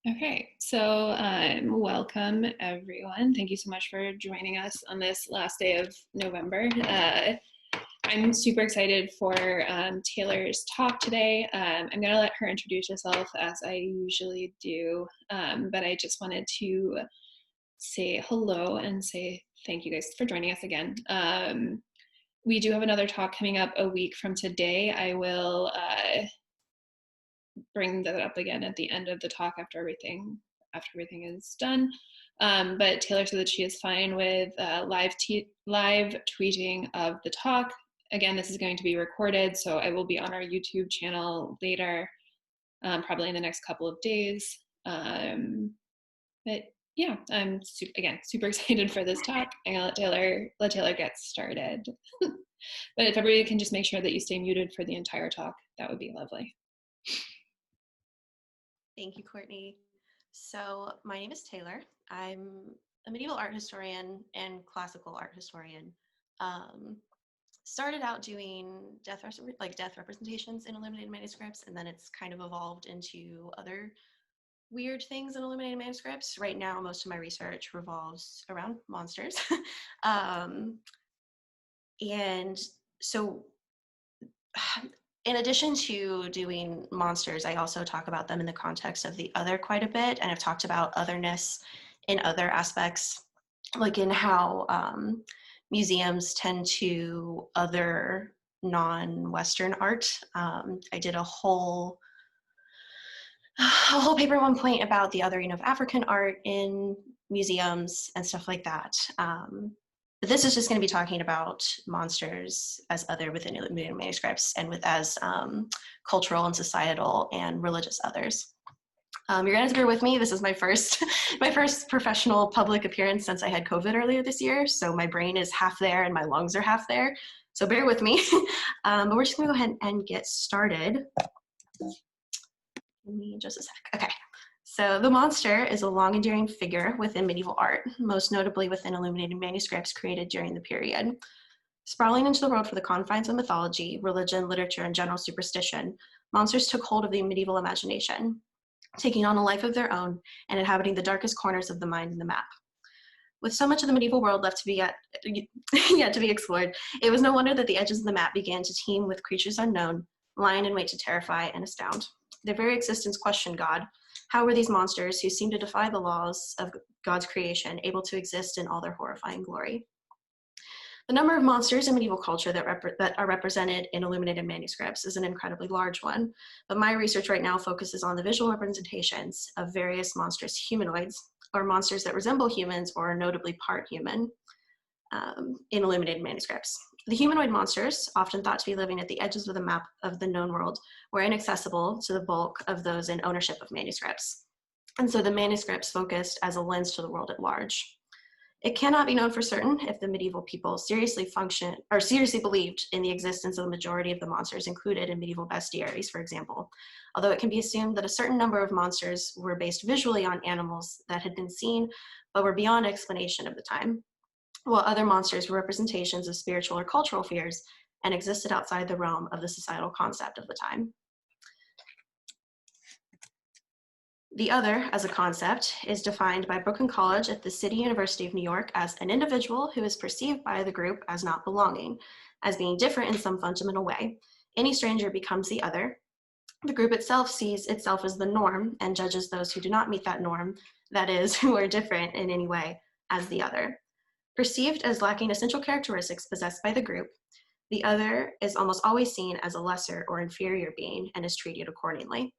Okay, so welcome everyone. Thank you so much for joining us on this last day of November. I'm super excited for Taylor's talk today. I'm going to let her introduce herself as I usually do, but I just wanted to say hello and say thank you guys for joining us again. We do have another talk coming up a week from today. I will bring that up again at the end of the talk after everything is done. But Taylor said that she is fine with live tweeting of the talk. Again, this is going to be recorded, so I will be on our YouTube channel later, probably in the next couple of days. But yeah, I'm super excited for this talk. I'm gonna let Taylor get started. But if everybody can just make sure that you stay muted for the entire talk, that would be lovely. Thank you, Courtney. So my name is Taylor. I'm a medieval art historian and classical art historian. Started out doing death representations in illuminated manuscripts, and then it's kind of evolved into other weird things in illuminated manuscripts. Right now, most of my research revolves around monsters. And so in addition to doing monsters, I also talk about them in the context of the other quite a bit, and I've talked about otherness in other aspects, like in how museums tend to other non-Western art. I did a whole paper at one point about the othering of African art in museums and stuff like that. But this is just going to be talking about monsters as other within illuminated manuscripts and as cultural and societal and religious others. You're going to have to bear with me. This is my first professional public appearance since I had COVID earlier this year. So my brain is half there and my lungs are half there. So bear with me. But we're just going to go ahead and get started. Give me just a sec. Okay. So the monster is a long enduring figure within medieval art, most notably within illuminated manuscripts created during the period. Sprawling into the world for the confines of mythology, religion, literature, and general superstition, monsters took hold of the medieval imagination, taking on a life of their own and inhabiting the darkest corners of the mind and the map. With so much of the medieval world left to be yet to be explored, it was no wonder that the edges of the map began to teem with creatures unknown, lying in wait to terrify and astound. Their very existence questioned God. How were these monsters, who seemed to defy the laws of God's creation, able to exist in all their horrifying glory? The number of monsters in medieval culture that are represented in illuminated manuscripts is an incredibly large one, but my research right now focuses on the visual representations of various monstrous humanoids, or monsters that resemble humans or are notably part human, in illuminated manuscripts. The humanoid monsters, often thought to be living at the edges of the map of the known world, were inaccessible to the bulk of those in ownership of manuscripts. And so the manuscripts focused as a lens to the world at large. It cannot be known for certain if the medieval people seriously believed in the existence of the majority of the monsters included in medieval bestiaries, for example, although it can be assumed that a certain number of monsters were based visually on animals that had been seen, but were beyond explanation of the time, while other monsters were representations of spiritual or cultural fears and existed outside the realm of the societal concept of the time. The other, as a concept, is defined by Brooklyn College at the City University of New York as an individual who is perceived by the group as not belonging, as being different in some fundamental way. Any stranger becomes the other. The group itself sees itself as the norm and judges those who do not meet that norm, that is, who are different in any way, as the other. Perceived as lacking essential characteristics possessed by the group, the other is almost always seen as a lesser or inferior being and is treated accordingly.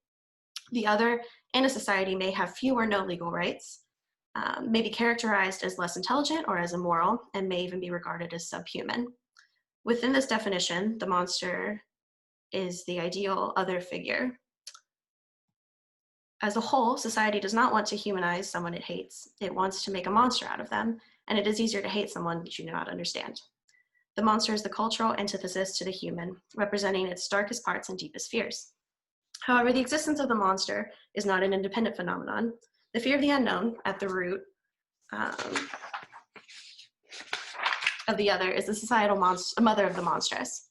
The other in a society may have few or no legal rights, may be characterized as less intelligent or as immoral, and may even be regarded as subhuman. Within this definition, the monster is the ideal other figure. As a whole, society does not want to humanize someone it hates. It wants to make a monster out of them, and it is easier to hate someone that you do not understand. The monster is the cultural antithesis to the human, representing its darkest parts and deepest fears. However, the existence of the monster is not an independent phenomenon. The fear of the unknown, at the root of the other, is the societal mother of the monstrous.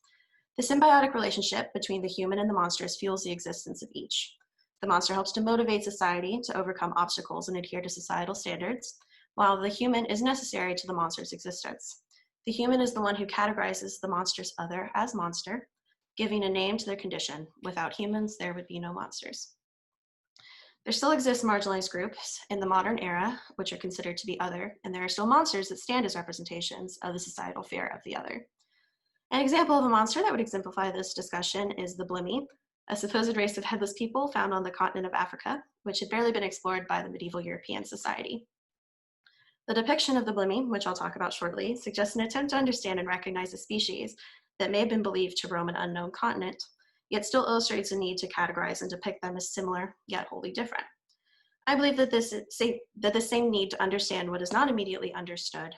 The symbiotic relationship between the human and the monstrous fuels the existence of each. The monster helps to motivate society to overcome obstacles and adhere to societal standards, while the human is necessary to the monster's existence. The human is the one who categorizes the monster's other as monster, giving a name to their condition. Without humans, there would be no monsters. There still exist marginalized groups in the modern era, which are considered to be other, and there are still monsters that stand as representations of the societal fear of the other. An example of a monster that would exemplify this discussion is the blemmyae, a supposed race of headless people found on the continent of Africa, which had barely been explored by the medieval European society. The depiction of the blemmyae, which I'll talk about shortly, suggests an attempt to understand and recognize a species that may have been believed to roam an unknown continent, yet still illustrates a need to categorize and depict them as similar, yet wholly different. I believe that the same need to understand what is not immediately understood,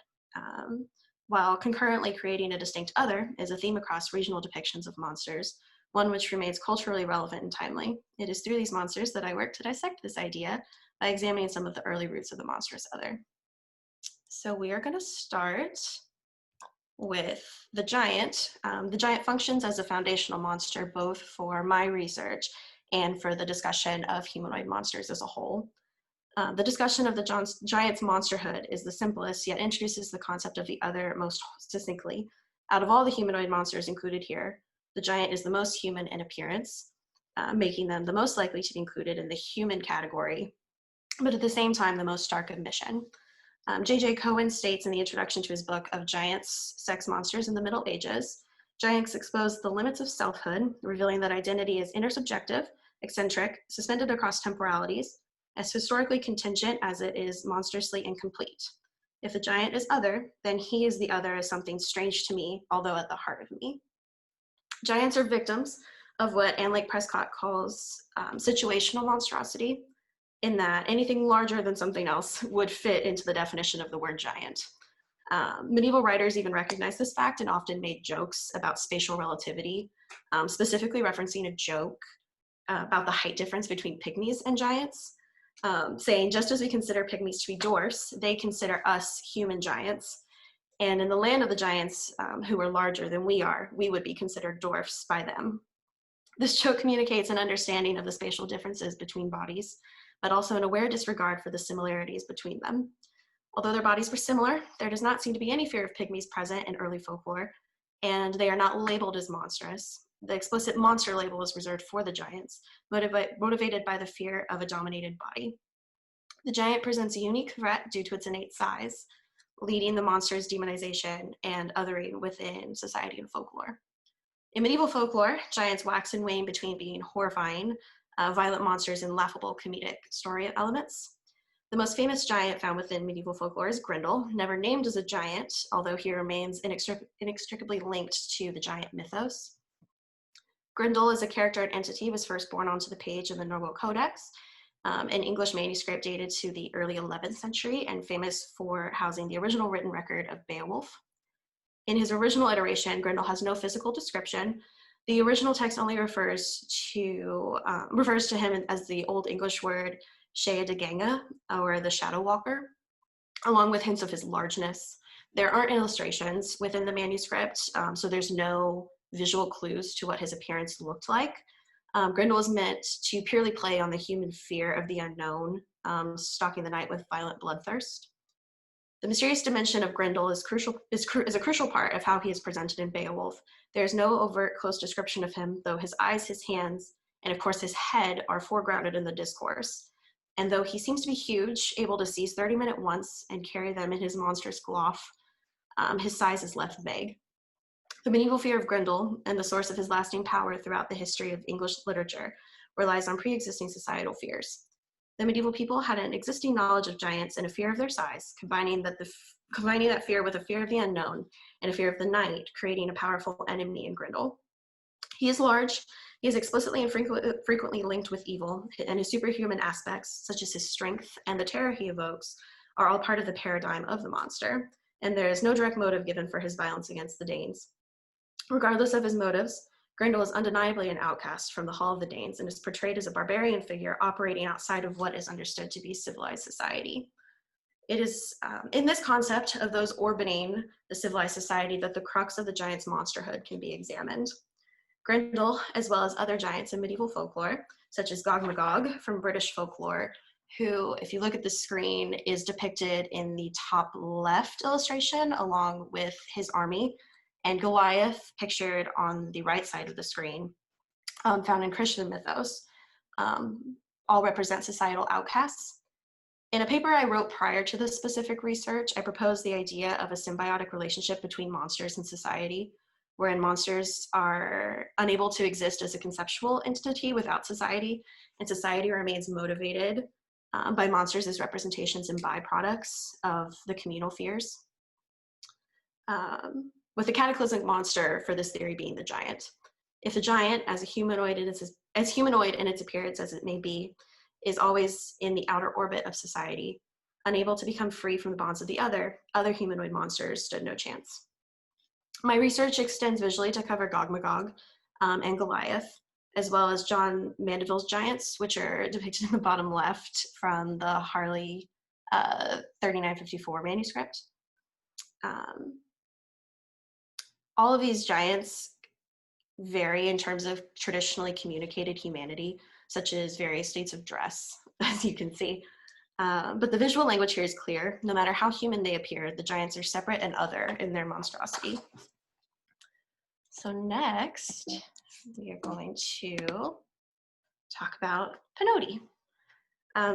while concurrently creating a distinct other, is a theme across regional depictions of monsters, one which remains culturally relevant and timely. It is through these monsters that I work to dissect this idea by examining some of the early roots of the monstrous other. So we are going to start with the giant. The giant functions as a foundational monster, both for my research and for the discussion of humanoid monsters as a whole. The discussion of the giant's monsterhood is the simplest, yet introduces the concept of the other most succinctly. Out of all the humanoid monsters included here, the giant is the most human in appearance, making them the most likely to be included in the human category, but at the same time, the most stark of mission. J.J. Cohen states in the introduction to his book of Giants, Sex Monsters in the Middle Ages, giants expose the limits of selfhood, revealing that identity is intersubjective, eccentric, suspended across temporalities, as historically contingent as it is monstrously incomplete. If the giant is other, then he is the other as something strange to me, although at the heart of me. Giants are victims of what Anne Lake Prescott calls situational monstrosity, in that anything larger than something else would fit into the definition of the word giant. Medieval writers even recognized this fact and often made jokes about spatial relativity, specifically referencing a joke about the height difference between pygmies and giants, saying, just as we consider pygmies to be dwarfs, they consider us human giants. And in the land of the giants, who are larger than we are, we would be considered dwarfs by them. This joke communicates an understanding of the spatial differences between bodies, but also an aware disregard for the similarities between them. Although their bodies were similar, there does not seem to be any fear of pygmies present in early folklore, and they are not labeled as monstrous. The explicit monster label is reserved for the giants, motivated by the fear of a dominated body. The giant presents a unique threat due to its innate size, leading the monster's demonization and othering within society and folklore. In medieval folklore, giants wax and wane between being horrifying, violent monsters and laughable comedic story elements. The most famous giant found within medieval folklore is Grendel, never named as a giant, although he remains inextricably linked to the giant mythos. Grendel as a character and entity was first born onto the page in the Norwell Codex, an English manuscript dated to the early 11th century and famous for housing the original written record of Beowulf. In his original iteration, Grendel has no physical description. The original text only refers to him as the Old English word Shea de Ganga, or the Shadow Walker, along with hints of his largeness. There aren't illustrations within the manuscript, so there's no visual clues to what his appearance looked like. Grendel is meant to purely play on the human fear of the unknown, stalking the night with violent bloodthirst. The mysterious dimension of Grendel is a crucial part of how he is presented in Beowulf. There is no overt close description of him, though his eyes, his hands, and of course his head are foregrounded in the discourse. And though he seems to be huge, able to seize 30 men at once and carry them in his monstrous gloff, his size is left vague. The medieval fear of Grendel and the source of his lasting power throughout the history of English literature relies on pre-existing societal fears. The medieval people had an existing knowledge of giants and a fear of their size, combining that fear with a fear of the unknown and a fear of the night, creating a powerful enemy in Grendel. He is large, he is explicitly and frequently linked with evil, and his superhuman aspects, such as his strength and the terror he evokes, are all part of the paradigm of the monster, and there is no direct motive given for his violence against the Danes. Regardless of his motives, Grendel is undeniably an outcast from the Hall of the Danes and is portrayed as a barbarian figure operating outside of what is understood to be civilized society. It is in this concept of those orbiting the civilized society that the crux of the giant's monsterhood can be examined. Grendel, as well as other giants in medieval folklore, such as Gog Magog from British folklore, who, if you look at the screen, is depicted in the top left illustration along with his army, and Goliath, pictured on the right side of the screen, found in Christian mythos, all represent societal outcasts. In a paper I wrote prior to this specific research, I proposed the idea of a symbiotic relationship between monsters and society, wherein monsters are unable to exist as a conceptual entity without society, and society remains motivated by monsters as representations and byproducts of the communal fears. With the cataclysmic monster for this theory being the giant. If the giant, as humanoid in its appearance as it may be, is always in the outer orbit of society, unable to become free from the bonds of the other humanoid monsters stood no chance. My research extends visually to cover Gog Magog and Goliath, as well as John Mandeville's giants, which are depicted in the bottom left from the Harley 3954 manuscript. All of these giants vary in terms of traditionally communicated humanity, such as various states of dress, as you can see. But the visual language here is clear. No matter how human they appear, the giants are separate and other in their monstrosity. So next, we are going to talk about panotii.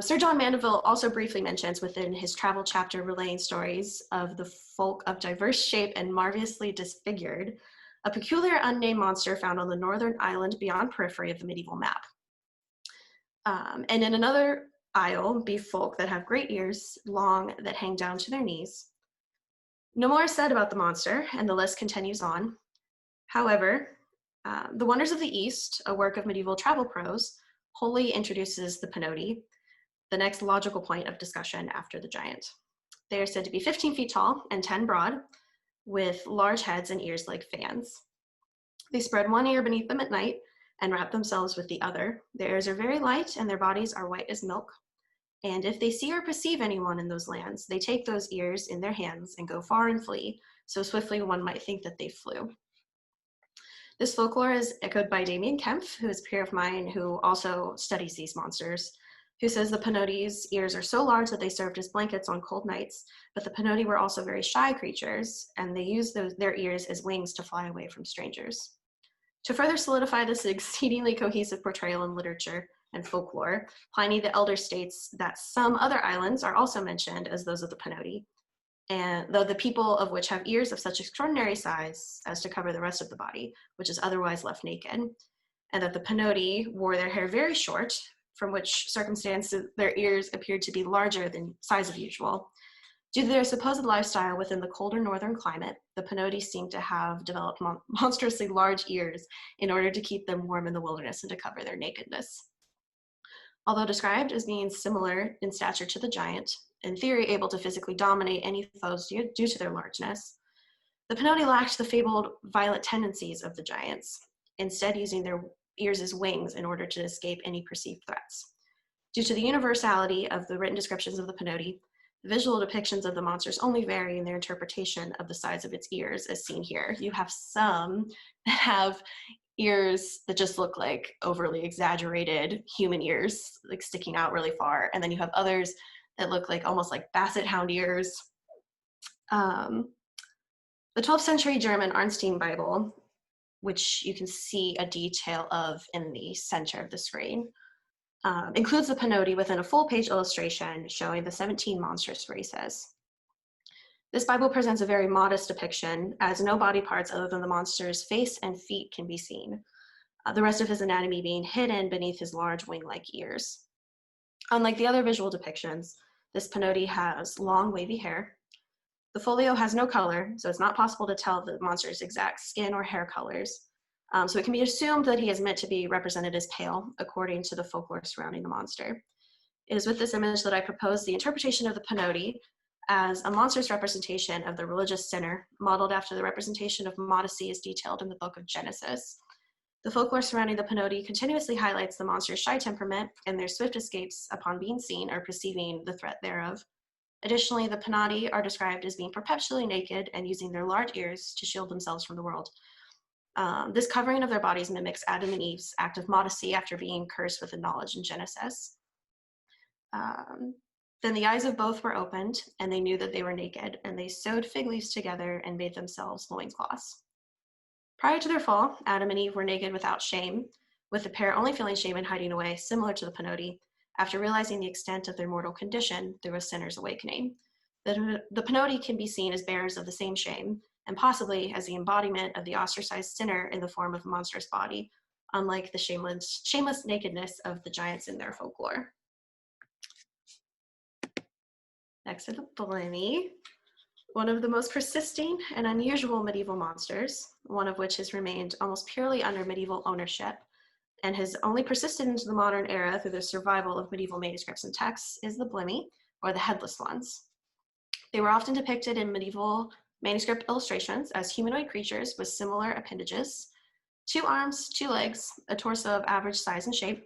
Sir John Mandeville also briefly mentions within his travel chapter relaying stories of the folk of diverse shape and marvelously disfigured, a peculiar unnamed monster found on the northern island beyond periphery of the medieval map. And in another isle be folk that have great ears, long, that hang down to their knees. No more is said about the monster, and the list continues on. However, The Wonders of the East, a work of medieval travel prose, wholly introduces the panotii, the next logical point of discussion after the giant. They are said to be 15 feet tall and 10 broad, with large heads and ears like fans. They spread one ear beneath them at night and wrap themselves with the other. Their ears are very light and their bodies are white as milk. And if they see or perceive anyone in those lands, they take those ears in their hands and go far and flee, so swiftly one might think that they flew. This folklore is echoed by Damien Kempf, who is a peer of mine who also studies these monsters, who says the panotii's ears are so large that they served as blankets on cold nights, but the panotii were also very shy creatures, and they used their ears as wings to fly away from strangers. To further solidify this exceedingly cohesive portrayal in literature and folklore, Pliny the Elder states that some other islands are also mentioned as those of the panotii, and though the people of which have ears of such extraordinary size as to cover the rest of the body, which is otherwise left naked, and that the panotii wore their hair very short, from which circumstance their ears appeared to be larger than size of usual. Due to their supposed lifestyle within the colder northern climate, the panotii seem to have developed monstrously large ears in order to keep them warm in the wilderness and to cover their nakedness. Although described as being similar in stature to the giant, in theory able to physically dominate any foes due to their largeness, the panotii lacked the fabled violent tendencies of the giants, instead using their ears as wings in order to escape any perceived threats. Due to the universality of the written descriptions of the panotii, the visual depictions of the monsters only vary in their interpretation of the size of its ears, as seen here. You have some that have ears that just look like overly exaggerated human ears, like sticking out really far, and then you have others that look like almost like basset hound ears. The 12th century German Arnstein Bible, which you can see a detail of in the center of the screen, includes the panotii within a full-page illustration showing the 17 monstrous races. This Bible presents a very modest depiction, as no body parts other than the monster's face and feet can be seen, the rest of his anatomy being hidden beneath his large wing-like ears. Unlike the other visual depictions, this panotii has long, wavy hair. The folio has no color, so it's not possible to tell the monster's exact skin or hair colors. So it can be assumed that he is meant to be represented as pale, according to the folklore surrounding the monster. It is with this image that I propose the interpretation of the panotii as a monstrous representation of the religious sinner, modeled after the representation of modesty as detailed in the book of Genesis. The folklore surrounding the panotii continuously highlights the monster's shy temperament and their swift escapes upon being seen or perceiving the threat thereof. Additionally, the panotii are described as being perpetually naked and using their large ears to shield themselves from the world. This covering of their bodies mimics Adam and Eve's act of modesty after being cursed with the knowledge in Genesis. Then the eyes of both were opened, and they knew that they were naked, and they sewed fig leaves together and made themselves loincloths. Prior to their fall, Adam and Eve were naked without shame, with the pair only feeling shame and hiding away, similar to the panotii, after realizing the extent of their mortal condition through a sinner's awakening. The panotii can be seen as bearers of the same shame, and possibly as the embodiment of the ostracized sinner in the form of a monstrous body, unlike the shameless nakedness of the giants in their folklore. Next are the blemmyae, one of the most persisting and unusual medieval monsters, one of which has remained almost purely under medieval ownership and has only persisted into the modern era through the survival of medieval manuscripts and texts, is the blemmyae, or the headless ones. They were often depicted in medieval manuscript illustrations as humanoid creatures with similar appendages, 2 arms, 2 legs, a torso of average size and shape.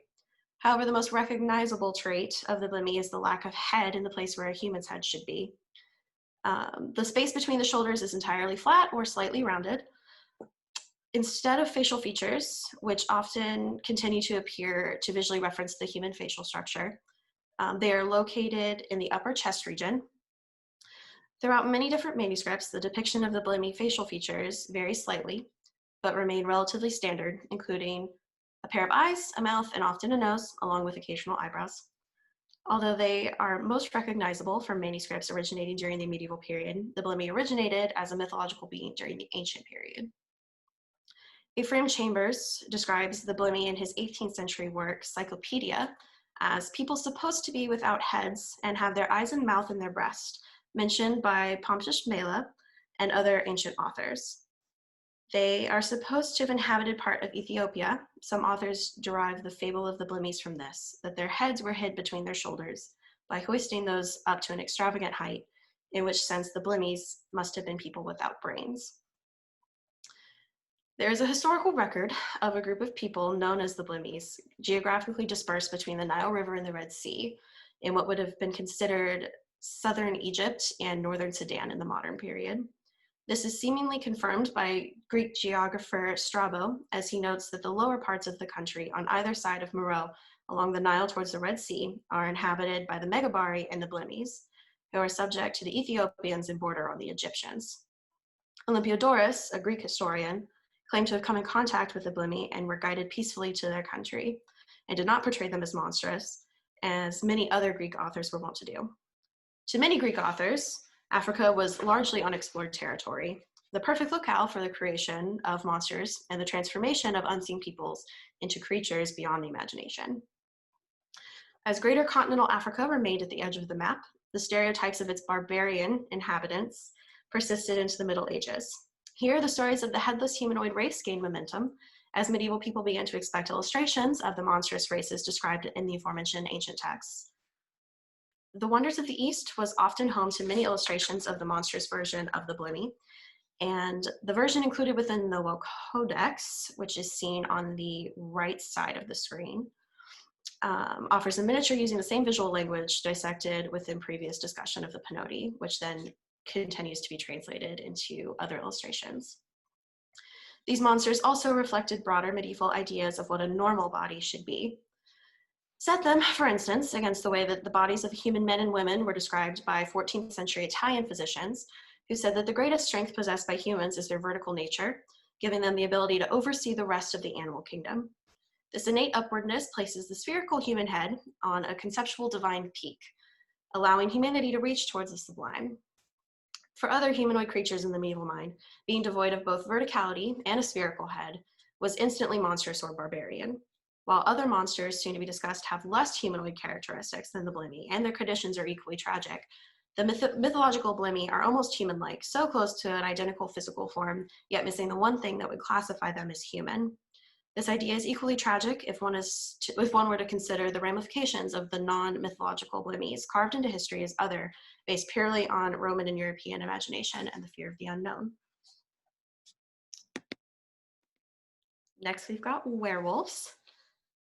However, the most recognizable trait of the blemmyae is the lack of head in the place where a human's head should be. The space between the shoulders is entirely flat or slightly rounded. Instead of facial features, which often continue to appear to visually reference the human facial structure, they are located in the upper chest region. Throughout many different manuscripts, the depiction of the blemmyae facial features vary slightly, but remain relatively standard, including a pair of eyes, a mouth, and often a nose, along with occasional eyebrows. Although they are most recognizable from manuscripts originating during the medieval period, the blemmyae originated as a mythological being during the ancient period. Ephraim Chambers describes the blemmyae in his 18th century work, Cyclopedia, as people supposed to be without heads and have their eyes and mouth in their breast, mentioned by Pomptius Mela and other ancient authors. They are supposed to have inhabited part of Ethiopia. Some authors derive the fable of the blemmyaes from this, that their heads were hid between their shoulders by hoisting those up to an extravagant height, in which sense the blemmyaes must have been people without brains. There is a historical record of a group of people known as the blemmyaes, geographically dispersed between the Nile River and the Red Sea, in what would have been considered southern Egypt and northern Sudan in the modern period. This is seemingly confirmed by Greek geographer Strabo, as he notes that the lower parts of the country on either side of Meroe along the Nile towards the Red Sea are inhabited by the Megabari and the blemmyaes, who are subject to the Ethiopians and border on the Egyptians. Olympiodorus, a Greek historian, claimed to have come in contact with the blemmyae and were guided peacefully to their country, and did not portray them as monstrous, as many other Greek authors were wont to do. To many Greek authors, Africa was largely unexplored territory, the perfect locale for the creation of monsters and the transformation of unseen peoples into creatures beyond the imagination. As Greater Continental Africa remained at the edge of the map, the stereotypes of its barbarian inhabitants persisted into the Middle Ages. Here, the stories of the headless humanoid race gained momentum as medieval people began to expect illustrations of the monstrous races described in the aforementioned ancient texts. The Wonders of the East was often home to many illustrations of the monstrous version of the blemmyae, and the version included within the Codex, which is seen on the right side of the screen, offers a miniature using the same visual language dissected within previous discussion of the panotii, which then continues to be translated into other illustrations. These monsters also reflected broader medieval ideas of what a normal body should be. Set them, for instance, against the way that the bodies of human men and women were described by 14th century Italian physicians, who said that the greatest strength possessed by humans is their vertical nature, giving them the ability to oversee the rest of the animal kingdom. This innate upwardness places the spherical human head on a conceptual divine peak, allowing humanity to reach towards the sublime. For other humanoid creatures in the medieval mind, being devoid of both verticality and a spherical head was instantly monstrous or barbarian. While other monsters soon to be discussed have less humanoid characteristics than the blemmyae, and their conditions are equally tragic, the mythological blemmyae are almost human-like, so close to an identical physical form, yet missing the one thing that would classify them as human. This idea is equally tragic if one were to consider the ramifications of the non-mythological blemmyaes carved into history as other, based purely on Roman and European imagination and the fear of the unknown. Next, we've got werewolves.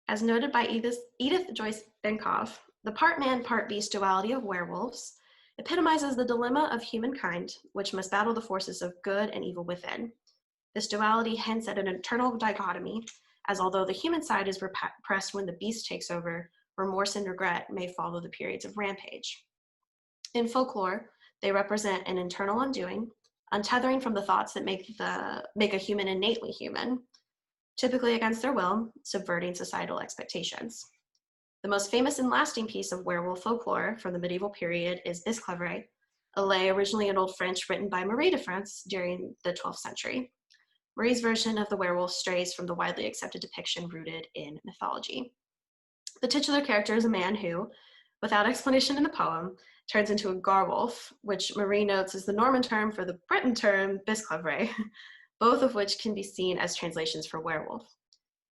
As noted by Edith Joyce Benkoff, the part man, part beast duality of werewolves epitomizes the dilemma of humankind, which must battle the forces of good and evil within. This duality hints at an internal dichotomy, as although the human side is repressed when the beast takes over, remorse and regret may follow the periods of rampage. In folklore, they represent an internal undoing, untethering from the thoughts that make a human innately human, typically against their will, subverting societal expectations. The most famous and lasting piece of werewolf folklore from the medieval period is Bisclaveret, a lay originally in Old French written by Marie de France during the 12th century. Marie's version of the werewolf strays from the widely accepted depiction rooted in mythology. The titular character is a man who, without explanation in the poem, turns into a garwolf, which Marie notes is the Norman term for the Breton term Bisclaveret, both of which can be seen as translations for werewolf.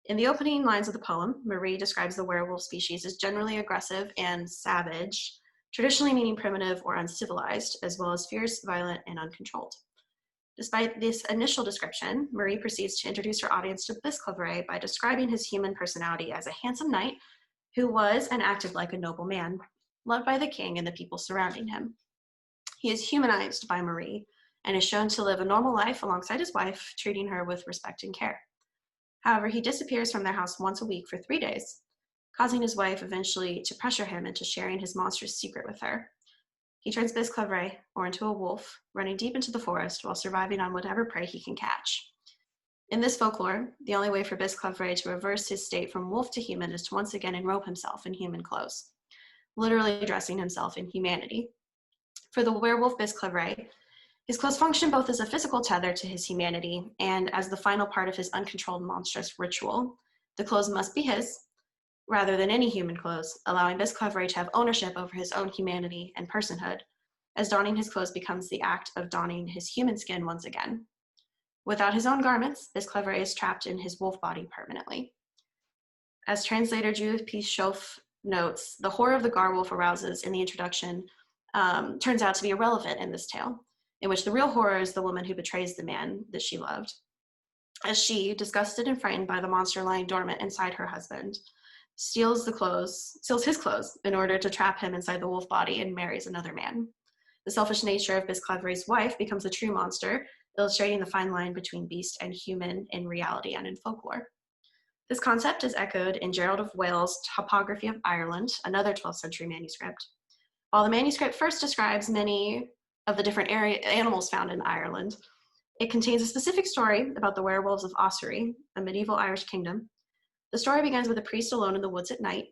In the opening lines of the poem, Marie describes the werewolf species as generally aggressive and savage, traditionally meaning primitive or uncivilized, as well as fierce, violent, and uncontrolled. Despite this initial description, Marie proceeds to introduce her audience to Bisclaveret by describing his human personality as a handsome knight who was and acted like a noble man, loved by the king and the people surrounding him. He is humanized by Marie and is shown to live a normal life alongside his wife, treating her with respect and care. However, he disappears from their house once a week for 3 days, causing his wife eventually to pressure him into sharing his monstrous secret with her. He turns Bisclaveret into a wolf, running deep into the forest while surviving on whatever prey he can catch. In this folklore, the only way for Bisclaveret to reverse his state from wolf to human is to once again enrobe himself in human clothes, literally dressing himself in humanity. For the werewolf Bisclaveret, his clothes function both as a physical tether to his humanity and as the final part of his uncontrolled monstrous ritual. The clothes must be his, rather than any human clothes, allowing Bisclaveret to have ownership over his own humanity and personhood, as donning his clothes becomes the act of donning his human skin once again. Without his own garments, Bisclaveret is trapped in his wolf body permanently. As translator Judith P. Schoaf notes, the horror of the garwolf arouses in the introduction turns out to be irrelevant in this tale, in which the real horror is the woman who betrays the man that she loved, as she, disgusted and frightened by the monster lying dormant inside her husband, steals his clothes in order to trap him inside the wolf body and marries another man. The selfish nature of Bisclaveret's wife becomes a true monster, illustrating the fine line between beast and human in reality and in folklore. This concept is echoed in Gerald of Wales' Topography of Ireland, another 12th century manuscript. While the manuscript first describes many of the different animals found in Ireland, it contains a specific story about the werewolves of Ossory, a medieval Irish kingdom. The story begins with a priest alone in the woods at night,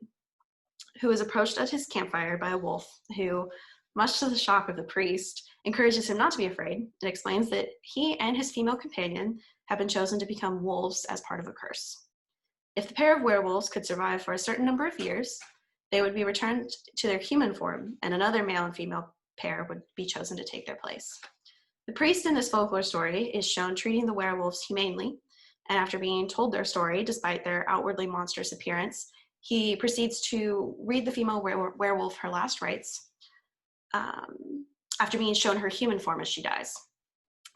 who is approached at his campfire by a wolf who, much to the shock of the priest, encourages him not to be afraid and explains that he and his female companion have been chosen to become wolves as part of a curse. If the pair of werewolves could survive for a certain number of years, they would be returned to their human form, and another male and female pair would be chosen to take their place. The priest in this folklore story is shown treating the werewolves humanely, and after being told their story, despite their outwardly monstrous appearance, he proceeds to read the female werewolf her last rites, after being shown her human form as she dies.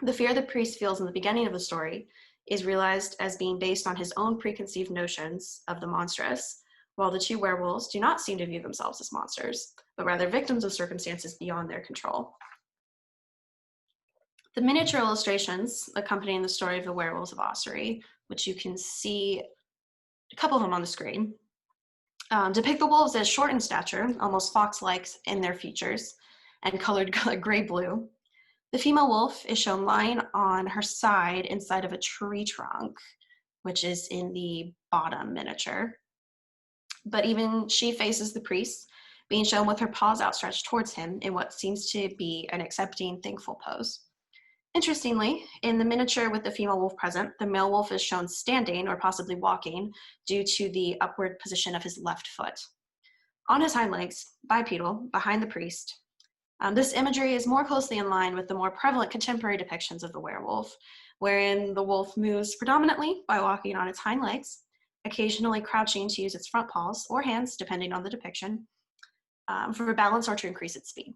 The fear the priest feels in the beginning of the story is realized as being based on his own preconceived notions of the monstrous, while the two werewolves do not seem to view themselves as monsters, but rather victims of circumstances beyond their control. The miniature illustrations accompanying the story of the werewolves of Ossory, which you can see a couple of them on the screen, depict the wolves as short in stature, almost fox-like in their features, and colored gray-blue. The female wolf is shown lying on her side inside of a tree trunk, which is in the bottom miniature. But even she faces the priest, being shown with her paws outstretched towards him in what seems to be an accepting, thankful pose. Interestingly, in the miniature with the female wolf present, the male wolf is shown standing or possibly walking due to the upward position of his left foot. On his hind legs, bipedal, behind the priest. This imagery is more closely in line with the more prevalent contemporary depictions of the werewolf, wherein the wolf moves predominantly by walking on its hind legs, occasionally crouching to use its front paws or hands, depending on the depiction, for balance or to increase its speed.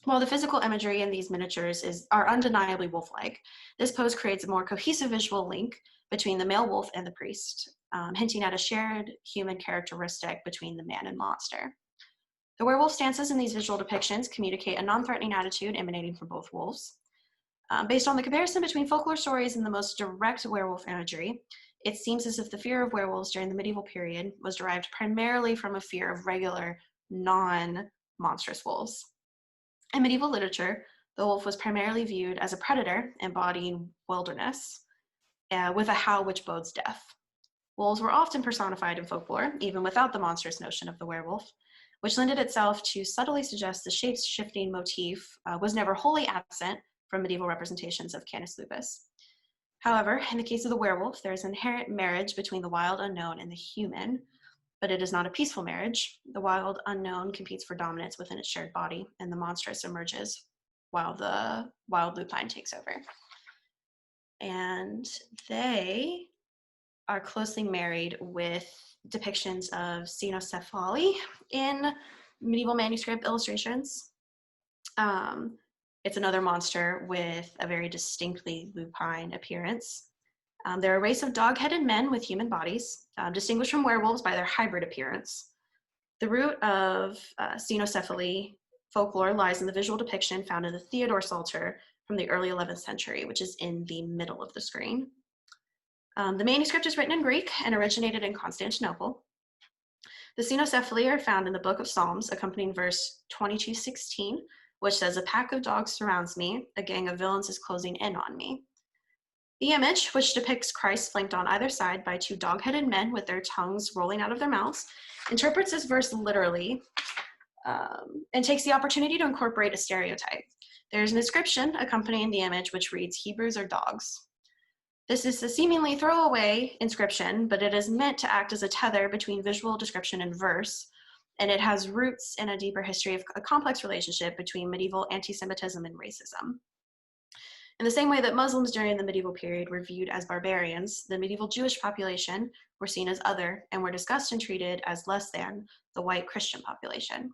While the physical imagery in these miniatures are undeniably wolf-like, this pose creates a more cohesive visual link between the male wolf and the priest, hinting at a shared human characteristic between the man and monster. The werewolf stances in these visual depictions communicate a non-threatening attitude emanating from both wolves. Based on the comparison between folklore stories and the most direct werewolf imagery, it seems as if the fear of werewolves during the medieval period was derived primarily from a fear of regular, non-monstrous wolves. In medieval literature, the wolf was primarily viewed as a predator embodying wilderness, with a howl which bodes death. Wolves were often personified in folklore, even without the monstrous notion of the werewolf, which lended itself to subtly suggest the shape-shifting motif was never wholly absent from medieval representations of Canis lupus. However, in the case of the werewolf, there is inherent marriage between the wild unknown and the human, but it is not a peaceful marriage. The wild unknown competes for dominance within its shared body, and the monstrous emerges while the wild lupine takes over. And they are closely married with depictions of cynocephali in medieval manuscript illustrations. It's another monster with a very distinctly lupine appearance. They're a race of dog-headed men with human bodies, distinguished from werewolves by their hybrid appearance. The root of cynocephaly folklore lies in the visual depiction found in the Theodore Psalter from the early 11th century, which is in the middle of the screen. The manuscript is written in Greek and originated in Constantinople. The cynocephali are found in the Book of Psalms, accompanying verse 22:16, which says, "A pack of dogs surrounds me, a gang of villains is closing in on me." The image, which depicts Christ flanked on either side by two dog-headed men with their tongues rolling out of their mouths, interprets this verse literally and takes the opportunity to incorporate a stereotype. There's an inscription accompanying the image which reads, "Hebrews are dogs." This is a seemingly throwaway inscription, but it is meant to act as a tether between visual description and verse, and it has roots in a deeper history of a complex relationship between medieval anti-Semitism and racism. In the same way that Muslims during the medieval period were viewed as barbarians, the medieval Jewish population were seen as other and were discussed and treated as less than the white Christian population.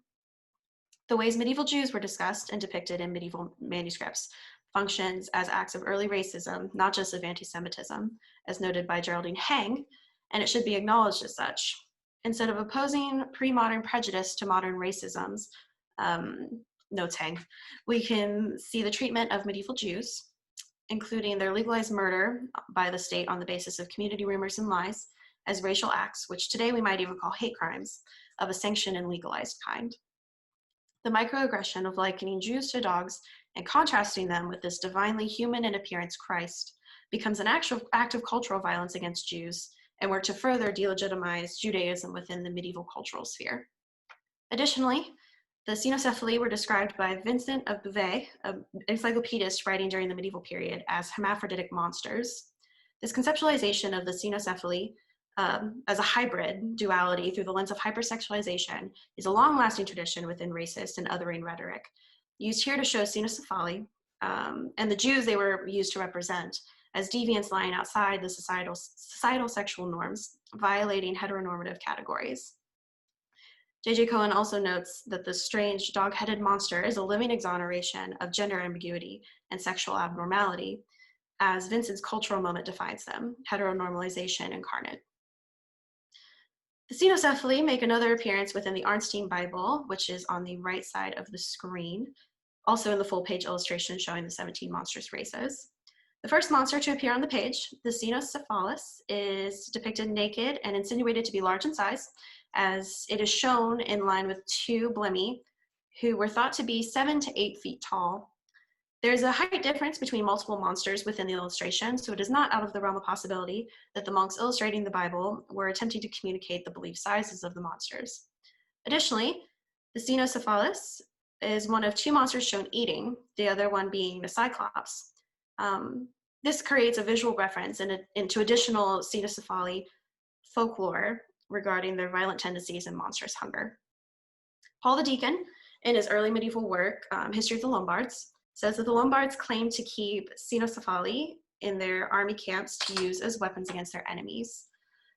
The ways medieval Jews were discussed and depicted in medieval manuscripts functions as acts of early racism, not just of anti-Semitism, as noted by Geraldine Heng, and it should be acknowledged as such. Instead of opposing pre-modern prejudice to modern racisms, notes Heng, we can see the treatment of medieval Jews, including their legalized murder by the state on the basis of community rumors and lies, as racial acts, which today we might even call hate crimes, of a sanctioned and legalized kind. The microaggression of likening Jews to dogs and contrasting them with this divinely human in appearance Christ becomes an actual act of cultural violence against Jews and work to further delegitimize Judaism within the medieval cultural sphere. Additionally, the cynocephali were described by Vincent of Beauvais, an encyclopedist writing during the medieval period, as hermaphroditic monsters. This conceptualization of the cynocephaly as a hybrid duality through the lens of hypersexualization is a long-lasting tradition within racist and othering rhetoric, used here to show cynocephaly and the Jews they were used to represent as deviants lying outside the societal sexual norms, violating heteronormative categories. J.J. Cohen also notes that the strange dog-headed monster is a living exoneration of gender ambiguity and sexual abnormality, as Vincent's cultural moment defines them, heteronormalization incarnate. The cynocephali make another appearance within the Arnstein Bible, which is on the right side of the screen, also in the full-page illustration showing the 17 monstrous races. The first monster to appear on the page, the cynocephalus, is depicted naked and insinuated to be large in size, as it is shown in line with two blemmyae, who were thought to be 7 to 8 feet tall. There's a height difference between multiple monsters within the illustration, so it is not out of the realm of possibility that the monks illustrating the Bible were attempting to communicate the believed sizes of the monsters. Additionally, the cynocephalus is one of two monsters shown eating, the other one being the cyclops. This creates a visual reference into additional cynocephaly folklore regarding their violent tendencies and monstrous hunger. Paul the Deacon, in his early medieval work, History of the Lombards, says that the Lombards claimed to keep cynocephali in their army camps to use as weapons against their enemies.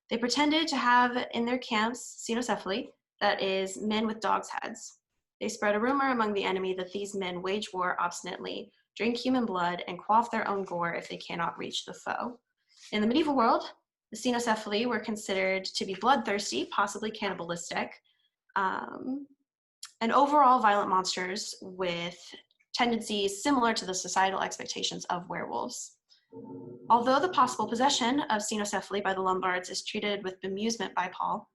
They pretended to have in their camps cynocephali, that is, men with dogs' heads. They spread a rumor among the enemy that these men wage war obstinately, drink human blood, and quaff their own gore if they cannot reach the foe. In the medieval world, the cynocephali were considered to be bloodthirsty, possibly cannibalistic, and overall violent monsters with tendencies similar to the societal expectations of werewolves. Although the possible possession of cynocephali by the Lombards is treated with bemusement by Paul,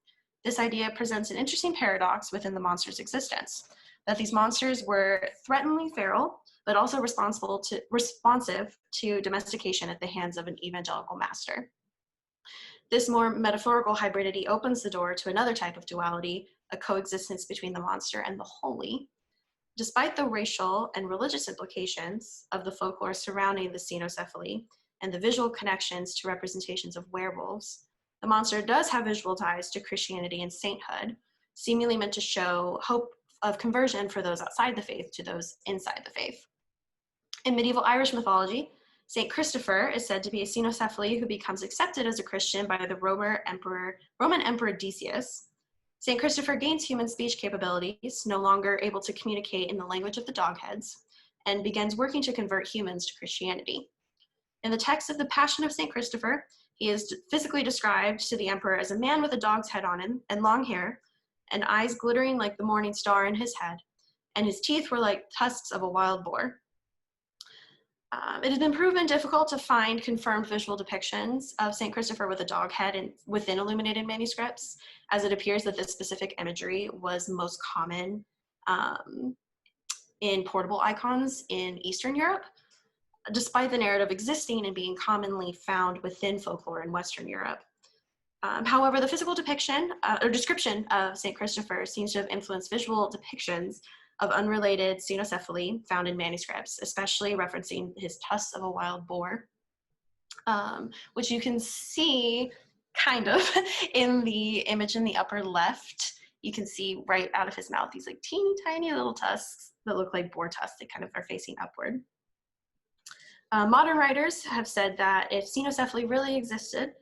this idea presents an interesting paradox within the monster's existence, that these monsters were threateningly feral, but also responsive to domestication at the hands of an evangelical master. This more metaphorical hybridity opens the door to another type of duality, a coexistence between the monster and the holy. Despite the racial and religious implications of the folklore surrounding the cynocephali and the visual connections to representations of werewolves, the monster does have visual ties to Christianity and sainthood, seemingly meant to show hope of conversion for those outside the faith to those inside the faith. In medieval Irish mythology, Saint Christopher is said to be a cynocephali who becomes accepted as a Christian by the Roman Emperor Decius. Saint Christopher gains human speech capabilities, no longer able to communicate in the language of the dogheads, and begins working to convert humans to Christianity. In the text of the Passion of Saint Christopher, he is physically described to the emperor as a man with a dog's head on him and long hair, and eyes glittering like the morning star in his head, and his teeth were like tusks of a wild boar. It has been proven difficult to find confirmed visual depictions of St. Christopher with a dog head within illuminated manuscripts, as it appears that this specific imagery was most common in portable icons in Eastern Europe, despite the narrative existing and being commonly found within folklore in Western Europe. However, the physical depiction or description of St. Christopher seems to have influenced visual depictions of unrelated cynocephali found in manuscripts, especially referencing his tusks of a wild boar, which you can see kind of in the image in the upper left. You can see right out of his mouth these like teeny tiny little tusks that look like boar tusks. They kind of are facing upward. Modern writers have said that if cynocephali really existed,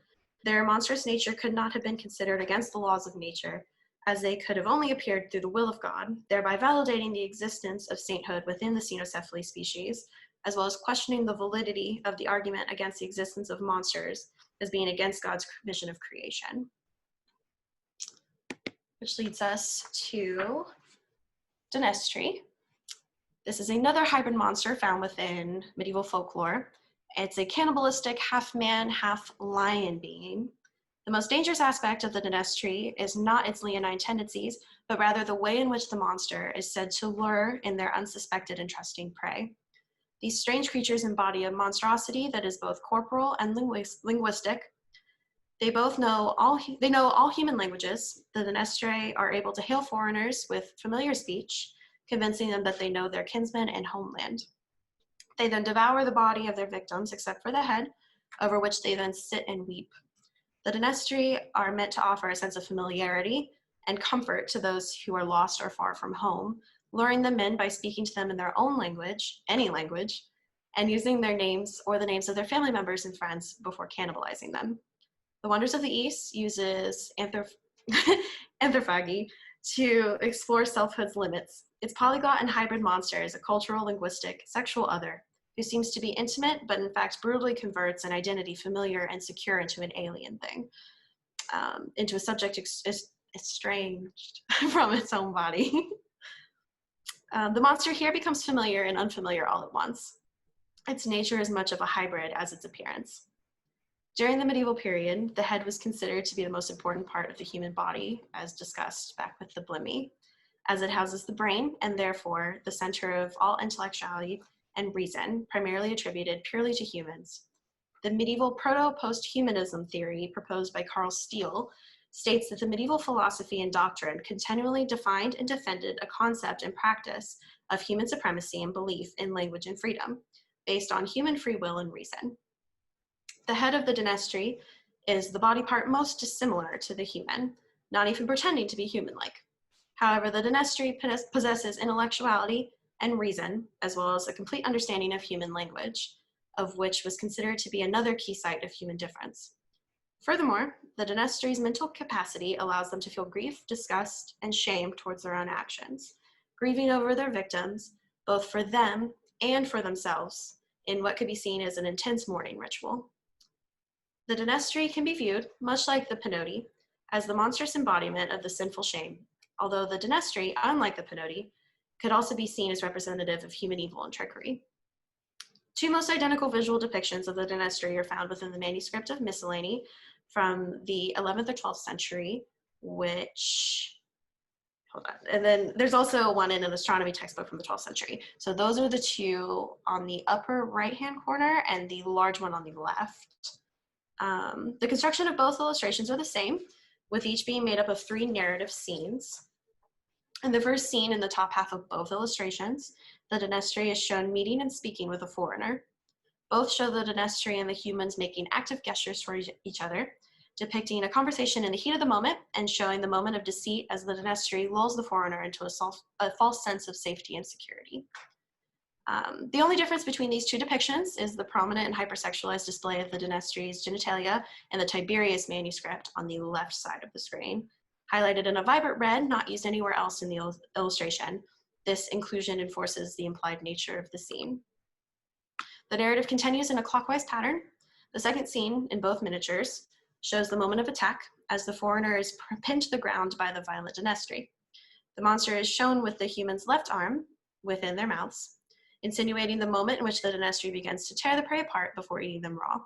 their monstrous nature could not have been considered against the laws of nature, as they could have only appeared through the will of God, thereby validating the existence of sainthood within the cynocephali species, as well as questioning the validity of the argument against the existence of monsters as being against God's vision of creation. Which leads us to donestre. This is another hybrid monster found within medieval folklore. It's a cannibalistic half-man, half-lion being. The most dangerous aspect of the donestre is not its leonine tendencies, but rather the way in which the monster is said to lure in their unsuspected and trusting prey. These strange creatures embody a monstrosity that is both corporal and linguistic. They know all human languages. The donestre are able to hail foreigners with familiar speech, convincing them that they know their kinsmen and homeland. They then devour the body of their victims, except for the head, over which they then sit and weep. The donestre are meant to offer a sense of familiarity and comfort to those who are lost or far from home, luring them in by speaking to them in their own language, any language, and using their names or the names of their family members and friends before cannibalizing them. The Wonders of the East uses anthrophagy to explore selfhood's limits. Its polyglot and hybrid monster is a cultural, linguistic, sexual other who seems to be intimate, but in fact brutally converts an identity familiar and secure into an alien thing, into a subject estranged from its own body. The monster here becomes familiar and unfamiliar all at once. Its nature is much of a hybrid as its appearance. During the medieval period, the head was considered to be the most important part of the human body, as discussed back with the blemmyae, as it houses the brain and therefore the center of all intellectuality and reason, primarily attributed purely to humans. The medieval proto-post-humanism theory proposed by Carl Steele states that the medieval philosophy and doctrine continually defined and defended a concept and practice of human supremacy and belief in language and freedom, based on human free will and reason. The head of the donestre is the body part most dissimilar to the human, not even pretending to be human-like. However, the donestre possesses intellectuality and reason, as well as a complete understanding of human language, of which was considered to be another key site of human difference. Furthermore, the donestre's mental capacity allows them to feel grief, disgust, and shame towards their own actions, grieving over their victims, both for them and for themselves, in what could be seen as an intense mourning ritual. The donestre can be viewed, much like the panotii, as the monstrous embodiment of the sinful shame, although the donestre, unlike the panotii, could also be seen as representative of human evil and trickery. Two most identical visual depictions of the donestre are found within the manuscript of Miscellany from the 11th or 12th century, which, hold on, and then there's also one in an astronomy textbook from the 12th century. So those are the two on the upper right-hand corner and the large one on the left. The construction of both illustrations are the same, with each being made up of 3 narrative scenes. In the first scene in the top half of both illustrations, the donestre is shown meeting and speaking with a foreigner. Both show the donestre and the humans making active gestures for each other, depicting a conversation in the heat of the moment and showing the moment of deceit as the donestre lulls the foreigner into a false sense of safety and security. The only difference between these two depictions is the prominent and hypersexualized display of the donestre's genitalia in the Tiberius manuscript on the left side of the screen, highlighted in a vibrant red, not used anywhere else in the illustration. This inclusion enforces the implied nature of the scene. The narrative continues in a clockwise pattern. The second scene in both miniatures shows the moment of attack as the foreigner is pinned to the ground by the violent donestre. The monster is shown with the human's left arm within their mouths, insinuating the moment in which the donestre begins to tear the prey apart before eating them raw.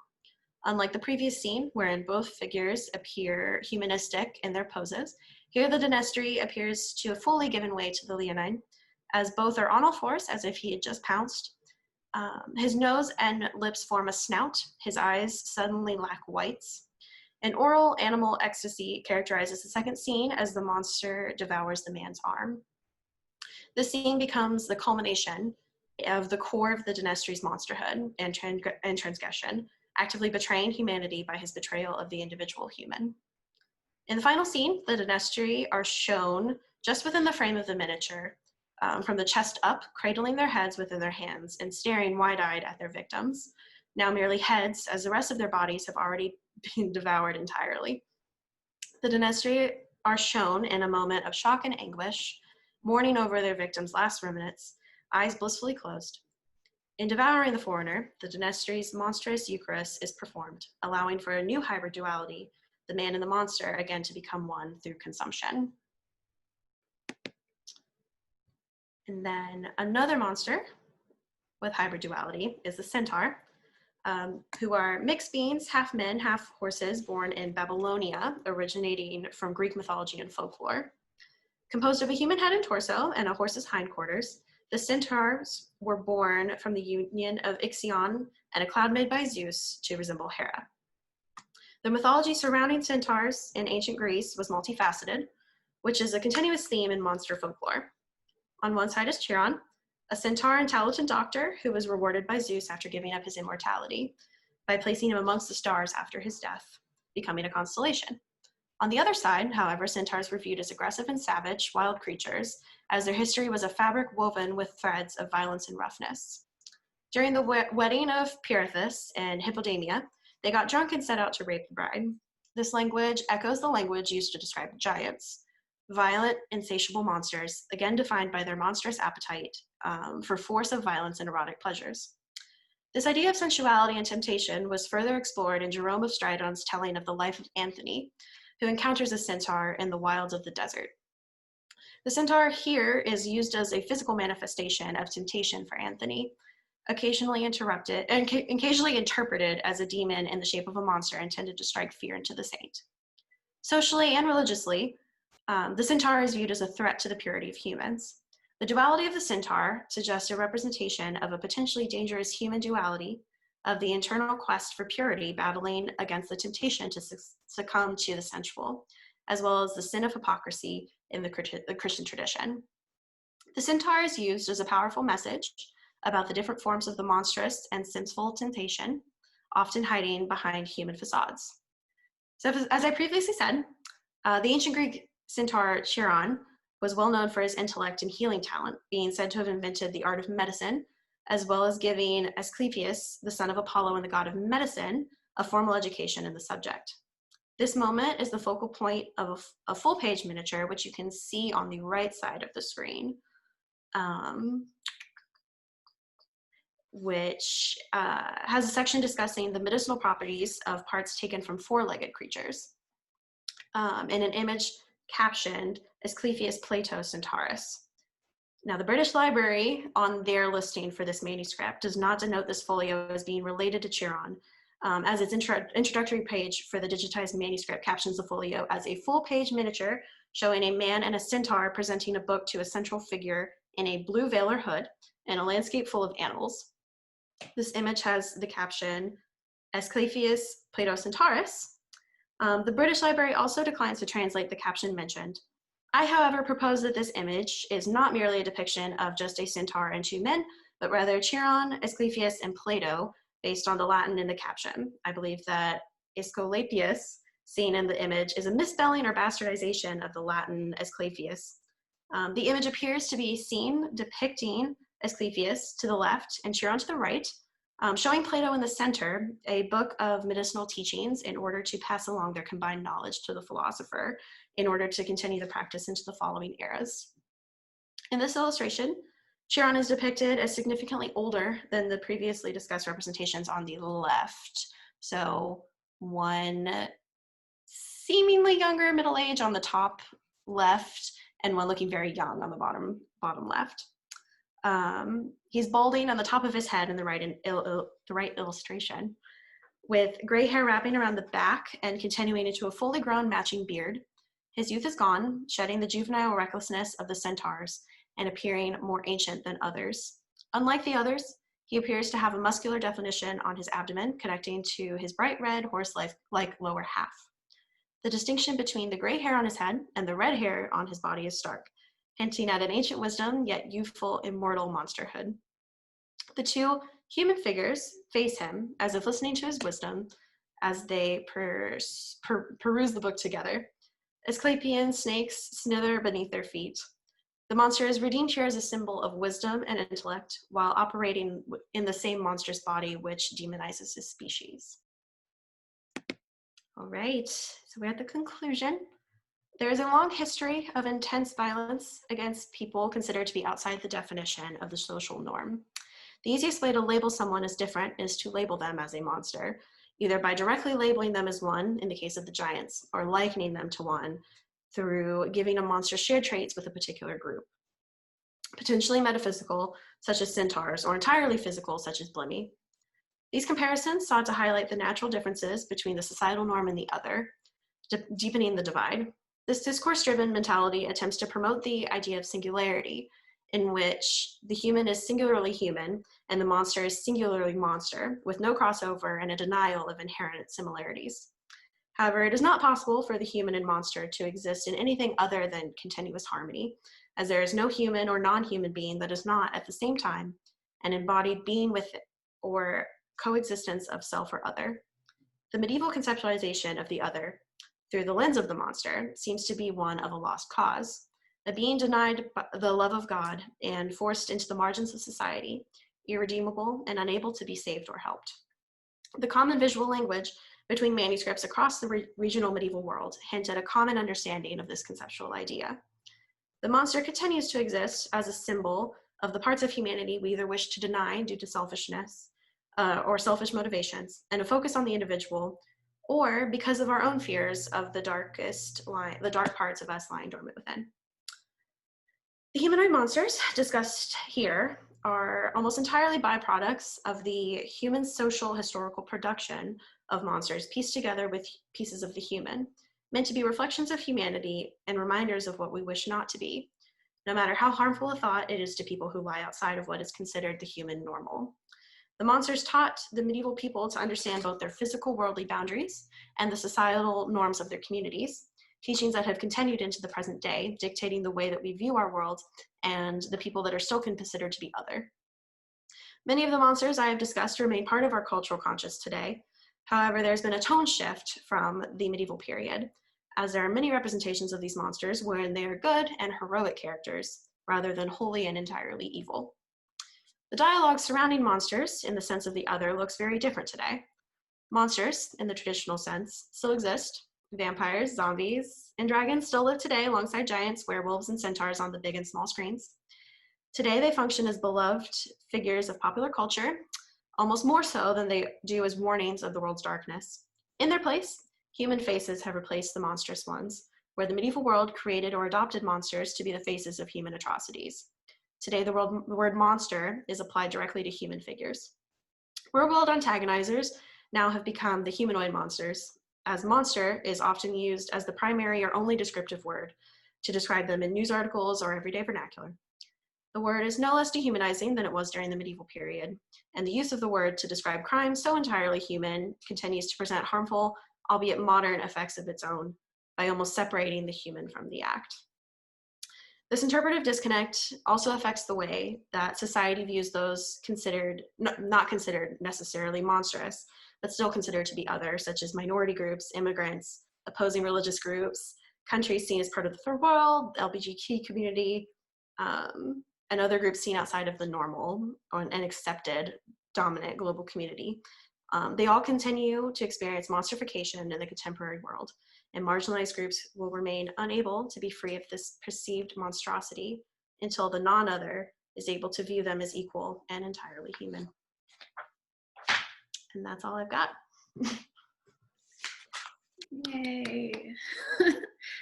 Unlike the previous scene, wherein both figures appear humanistic in their poses, here the donestre appears to have fully given way to the leonine, as both are on all fours as if he had just pounced. His nose and lips form a snout. His eyes suddenly lack whites. An oral animal ecstasy characterizes the second scene as the monster devours the man's arm. The scene becomes the culmination of the core of the donestre's monsterhood and transgression, actively betraying humanity by his betrayal of the individual human. In the final scene, the donestre are shown just within the frame of the miniature, from the chest up, cradling their heads within their hands and staring wide-eyed at their victims, now merely heads, as the rest of their bodies have already been devoured entirely. The donestre are shown in a moment of shock and anguish, mourning over their victims' last remnants, eyes blissfully closed. In devouring the foreigner, the donestre's monstrous Eucharist is performed, allowing for a new hybrid duality, the man and the monster again to become one through consumption. And then another monster with hybrid duality is the centaur, who are mixed beings, half men, half horses, born in Babylonia, originating from Greek mythology and folklore. Composed of a human head and torso and a horse's hindquarters, the centaurs were born from the union of Ixion and a cloud made by Zeus to resemble Hera. The mythology surrounding centaurs in ancient Greece was multifaceted, which is a continuous theme in monster folklore. On one side is Chiron, a centaur and talented doctor who was rewarded by Zeus after giving up his immortality by placing him amongst the stars after his death, becoming a constellation. On the other side, however, centaurs were viewed as aggressive and savage, wild creatures, as their history was a fabric woven with threads of violence and roughness. During the wedding of Pirithous and Hippodamia, they got drunk and set out to rape the bride. This language echoes the language used to describe giants, violent, insatiable monsters, again defined by their monstrous appetite for force of violence and erotic pleasures. This idea of sensuality and temptation was further explored in Jerome of Stridon's telling of the life of Anthony, who encounters a centaur in the wilds of the desert. The centaur here is used as a physical manifestation of temptation for Anthony, occasionally interpreted as a demon in the shape of a monster intended to strike fear into the saint. Socially and religiously, the centaur is viewed as a threat to the purity of humans. The duality of the centaur suggests a representation of a potentially dangerous human duality of the internal quest for purity battling against the temptation to succumb to the sensual, as well as the sin of hypocrisy in the Christian tradition. The centaur is used as a powerful message about the different forms of the monstrous and sinful temptation, often hiding behind human facades. So as I previously said, the ancient Greek centaur Chiron was well known for his intellect and healing talent, being said to have invented the art of medicine, as well as giving Asclepius, the son of Apollo and the god of medicine, a formal education in the subject. This moment is the focal point of a full-page miniature, which you can see on the right side of the screen, which has a section discussing the medicinal properties of parts taken from four-legged creatures, in an image captioned Asclepius Plato Centaurus. Now, the British Library, on their listing for this manuscript, does not denote this folio as being related to Chiron, as its introductory page for the digitized manuscript captions the folio as a full-page miniature showing a man and a centaur presenting a book to a central figure in a blue veil or hood and a landscape full of animals. This image has the caption, Asclepius Plato Centaurus. The British Library also declines to translate the caption mentioned. I, however, propose that this image is not merely a depiction of just a centaur and two men, but rather Chiron, Asclepius, and Plato, based on the Latin in the caption. I believe that Asclepius, seen in the image, is a misspelling or bastardization of the Latin Asclepius. The image appears to be seen depicting Asclepius to the left and Chiron to the right, showing Plato in the center, a book of medicinal teachings in order to pass along their combined knowledge to the philosopher in order to continue the practice into the following eras. In this illustration, Chiron is depicted as significantly older than the previously discussed representations on the left. So one seemingly younger middle age on the top left and one looking very young on the bottom left. He's balding on the top of his head in the right illustration, with gray hair wrapping around the back and continuing into a fully grown matching beard. His youth is gone, shedding the juvenile recklessness of the centaurs and appearing more ancient than others. Unlike the others, he appears to have a muscular definition on his abdomen connecting to his bright red horse-like lower half. The distinction between the gray hair on his head and the red hair on his body is stark, hinting at an ancient wisdom, yet youthful, immortal monsterhood. The two human figures face him, as if listening to his wisdom, as they peruse the book together. Asclepian snakes slither beneath their feet. The monster is redeemed here as a symbol of wisdom and intellect, while operating in the same monstrous body which demonizes his species. All right, so we're at the conclusion. There is a long history of intense violence against people considered to be outside the definition of the social norm. The easiest way to label someone as different is to label them as a monster, either by directly labeling them as one, in the case of the giants, or likening them to one through giving a monster shared traits with a particular group. Potentially metaphysical, such as centaurs, or entirely physical, such as blemmyae. These comparisons sought to highlight the natural differences between the societal norm and the other, deepening the divide. This discourse-driven mentality attempts to promote the idea of singularity, in which the human is singularly human and the monster is singularly monster, with no crossover and a denial of inherent similarities. However, it is not possible for the human and monster to exist in anything other than continuous harmony, as there is no human or non-human being that is not, at the same time, an embodied being with or coexistence of self or other. The medieval conceptualization of the other, through the lens of the monster, seems to be one of a lost cause, a being denied the love of God and forced into the margins of society, irredeemable and unable to be saved or helped. The common visual language between manuscripts across the regional medieval world hint at a common understanding of this conceptual idea. The monster continues to exist as a symbol of the parts of humanity we either wish to deny due to selfishness or selfish motivations, and a focus on the individual, or because of our own fears of the dark parts of us lying dormant within. The humanoid monsters discussed here are almost entirely byproducts of the human social historical production of monsters pieced together with pieces of the human, meant to be reflections of humanity and reminders of what we wish not to be, no matter how harmful a thought it is to people who lie outside of what is considered the human normal. The monsters taught the medieval people to understand both their physical worldly boundaries and the societal norms of their communities, teachings that have continued into the present day, dictating the way that we view our world and the people that are still considered to be other. Many of the monsters I have discussed remain part of our cultural conscious today. However, there's been a tone shift from the medieval period, as there are many representations of these monsters wherein they are good and heroic characters, rather than wholly and entirely evil. The dialogue surrounding monsters, in the sense of the other, looks very different today. Monsters, in the traditional sense, still exist. Vampires, zombies, and dragons still live today alongside giants, werewolves, and centaurs on the big and small screens. Today, they function as beloved figures of popular culture, almost more so than they do as warnings of the world's darkness. In their place, human faces have replaced the monstrous ones, where the medieval world created or adopted monsters to be the faces of human atrocities. Today, the word monster is applied directly to human figures. Real-world antagonizers now have become the humanoid monsters, as monster is often used as the primary or only descriptive word to describe them in news articles or everyday vernacular. The word is no less dehumanizing than it was during the medieval period, and the use of the word to describe crimes so entirely human continues to present harmful, albeit modern, effects of its own by almost separating the human from the act. This interpretive disconnect also affects the way that society views those considered, not considered necessarily monstrous, but still considered to be other, such as minority groups, immigrants, opposing religious groups, countries seen as part of the third world, the LGBTQ community, and other groups seen outside of the normal and accepted dominant global community. They all continue to experience monstrification in the contemporary world, and marginalized groups will remain unable to be free of this perceived monstrosity until the non-other is able to view them as equal and entirely human. And that's all I've got. Yay.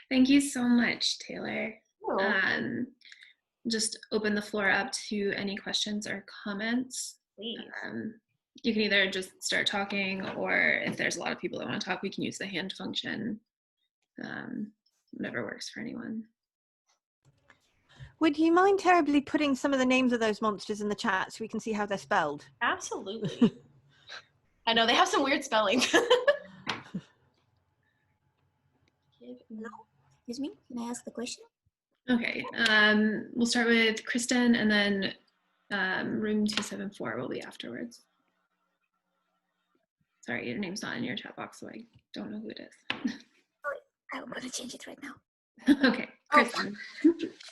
Thank you so much, Taylor. Just open the floor up to any questions or comments. Please. You can either just start talking, or if there's a lot of people that want to talk, we can use the hand function. Whatever works for anyone. Would you mind terribly putting some of the names of those monsters in the chat so we can see how they're spelled? Absolutely. I know they have some weird spelling. Hello, excuse me, can I ask the question? Okay, we'll start with Kristen, and then room 274 will be afterwards. Sorry, your name's not in your chat box, so I don't know who it is. Oh, I'm gonna change it right now. Okay, Kristen.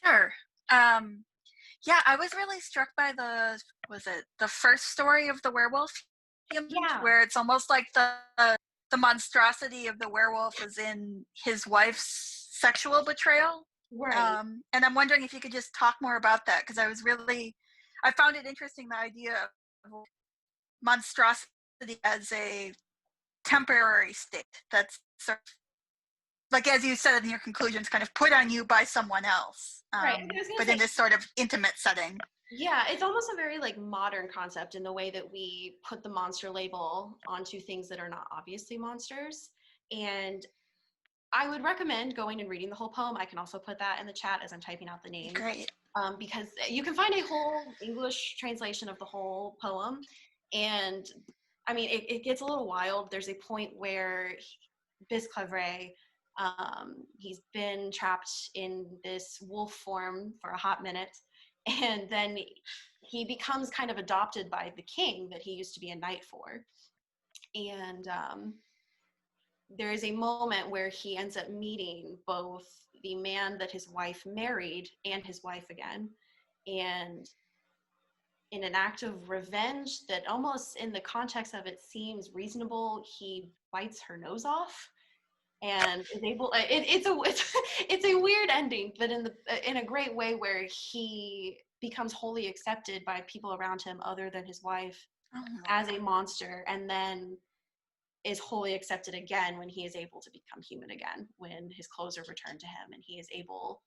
Sure. Yeah, I was really struck by the first story of the werewolf, where it's almost like the monstrosity of the werewolf is in his wife's sexual betrayal. Right. And I'm wondering if you could just talk more about that, because I found it interesting, the idea of monstrosity as a temporary state that's sort of, like, as you said in your conclusions, kind of put on you by someone else, right. but in this sort of intimate setting. Yeah, it's almost a very like modern concept in the way that we put the monster label onto things that are not obviously monsters. And I would recommend going and reading the whole poem. I can also put that in the chat as I'm typing out the names. Great. Because you can find a whole English translation of the whole poem. And I mean, it gets a little wild. There's a point where Bisclavret, he's been trapped in this wolf form for a hot minute. And then he becomes kind of adopted by the king that he used to be a knight for. And there is a moment where he ends up meeting both the man that his wife married and his wife again. And in an act of revenge that almost in the context of it seems reasonable, he bites her nose off and is able, it's a weird ending, but in a great way, where he becomes wholly accepted by people around him other than his wife as a monster, and then is wholly accepted again when he is able to become human again, when his clothes are returned to him and he is able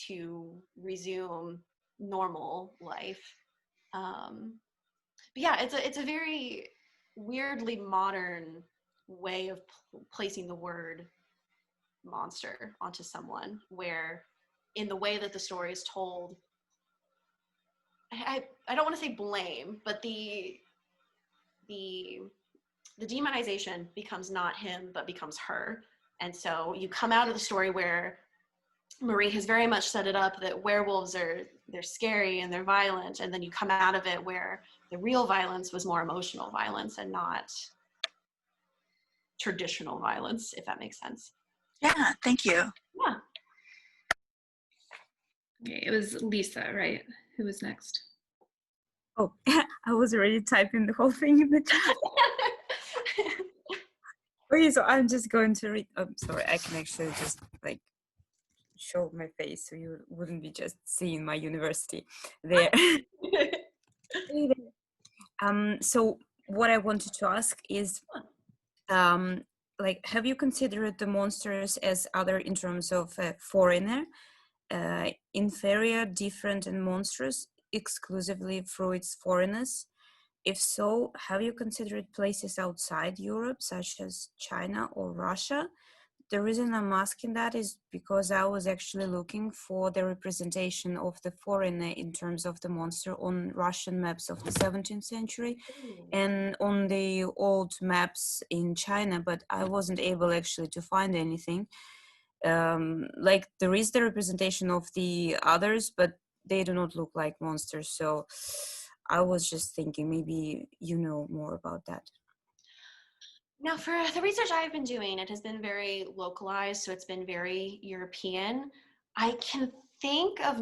to resume normal life. But yeah, it's a very weirdly modern way of placing the word monster onto someone, where in the way that the story is told, I don't want to say blame, but the demonization becomes not him but becomes her. And so you come out of the story where Marie has very much set it up that werewolves they're scary and they're violent, and then you come out of it where the real violence was more emotional violence and not traditional violence, if that makes sense. Yeah, thank you. Yeah. Okay, it was Lisa, right? Who was next? Oh, I was already typing the whole thing in the chat. Okay, so I'm just going to read. Oh, sorry, I can actually just like show my face so you wouldn't be just seeing my university there. So what I wanted to ask is, like, have you considered the monsters as other in terms of foreigner? inferior, different, and monstrous exclusively through its foreignness? If so, have you considered places outside Europe, such as China or Russia? The reason I'm asking that is because I was actually looking for the representation of the foreigner in terms of the monster on Russian maps of the 17th century and on the old maps in China, but I wasn't able actually to find anything. Like there is the representation of the others, but they do not look like monsters. So I was just thinking maybe you know more about that. Now, for the research I've been doing, it has been very localized, so it's been very European. I can think of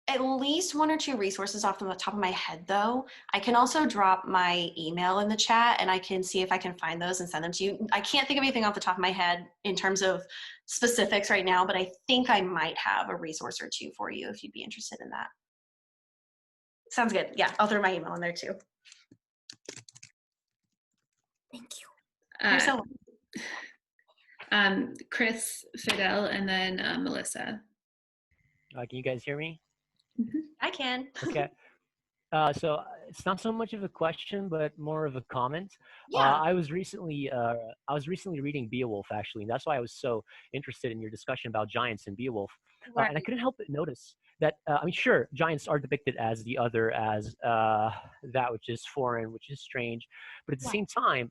at least one or two resources off the top of my head, though. I can also drop my email in the chat, and I can see if I can find those and send them to you. I can't think of anything off the top of my head in terms of specifics right now, but I think I might have a resource or two for you if you'd be interested in that. Sounds good. Yeah, I'll throw my email in there too. Thank you. You're so welcome. Chris, Fidel, and then Melissa. Can you guys hear me? I can. Okay. So it's not so much of a question, but more of a comment. Yeah. I was recently reading Beowulf, actually, and that's why I was so interested in your discussion about giants in Beowulf. Right. And I couldn't help but notice that, I mean, sure, giants are depicted as the other, as that which is foreign, which is strange, but at the same time,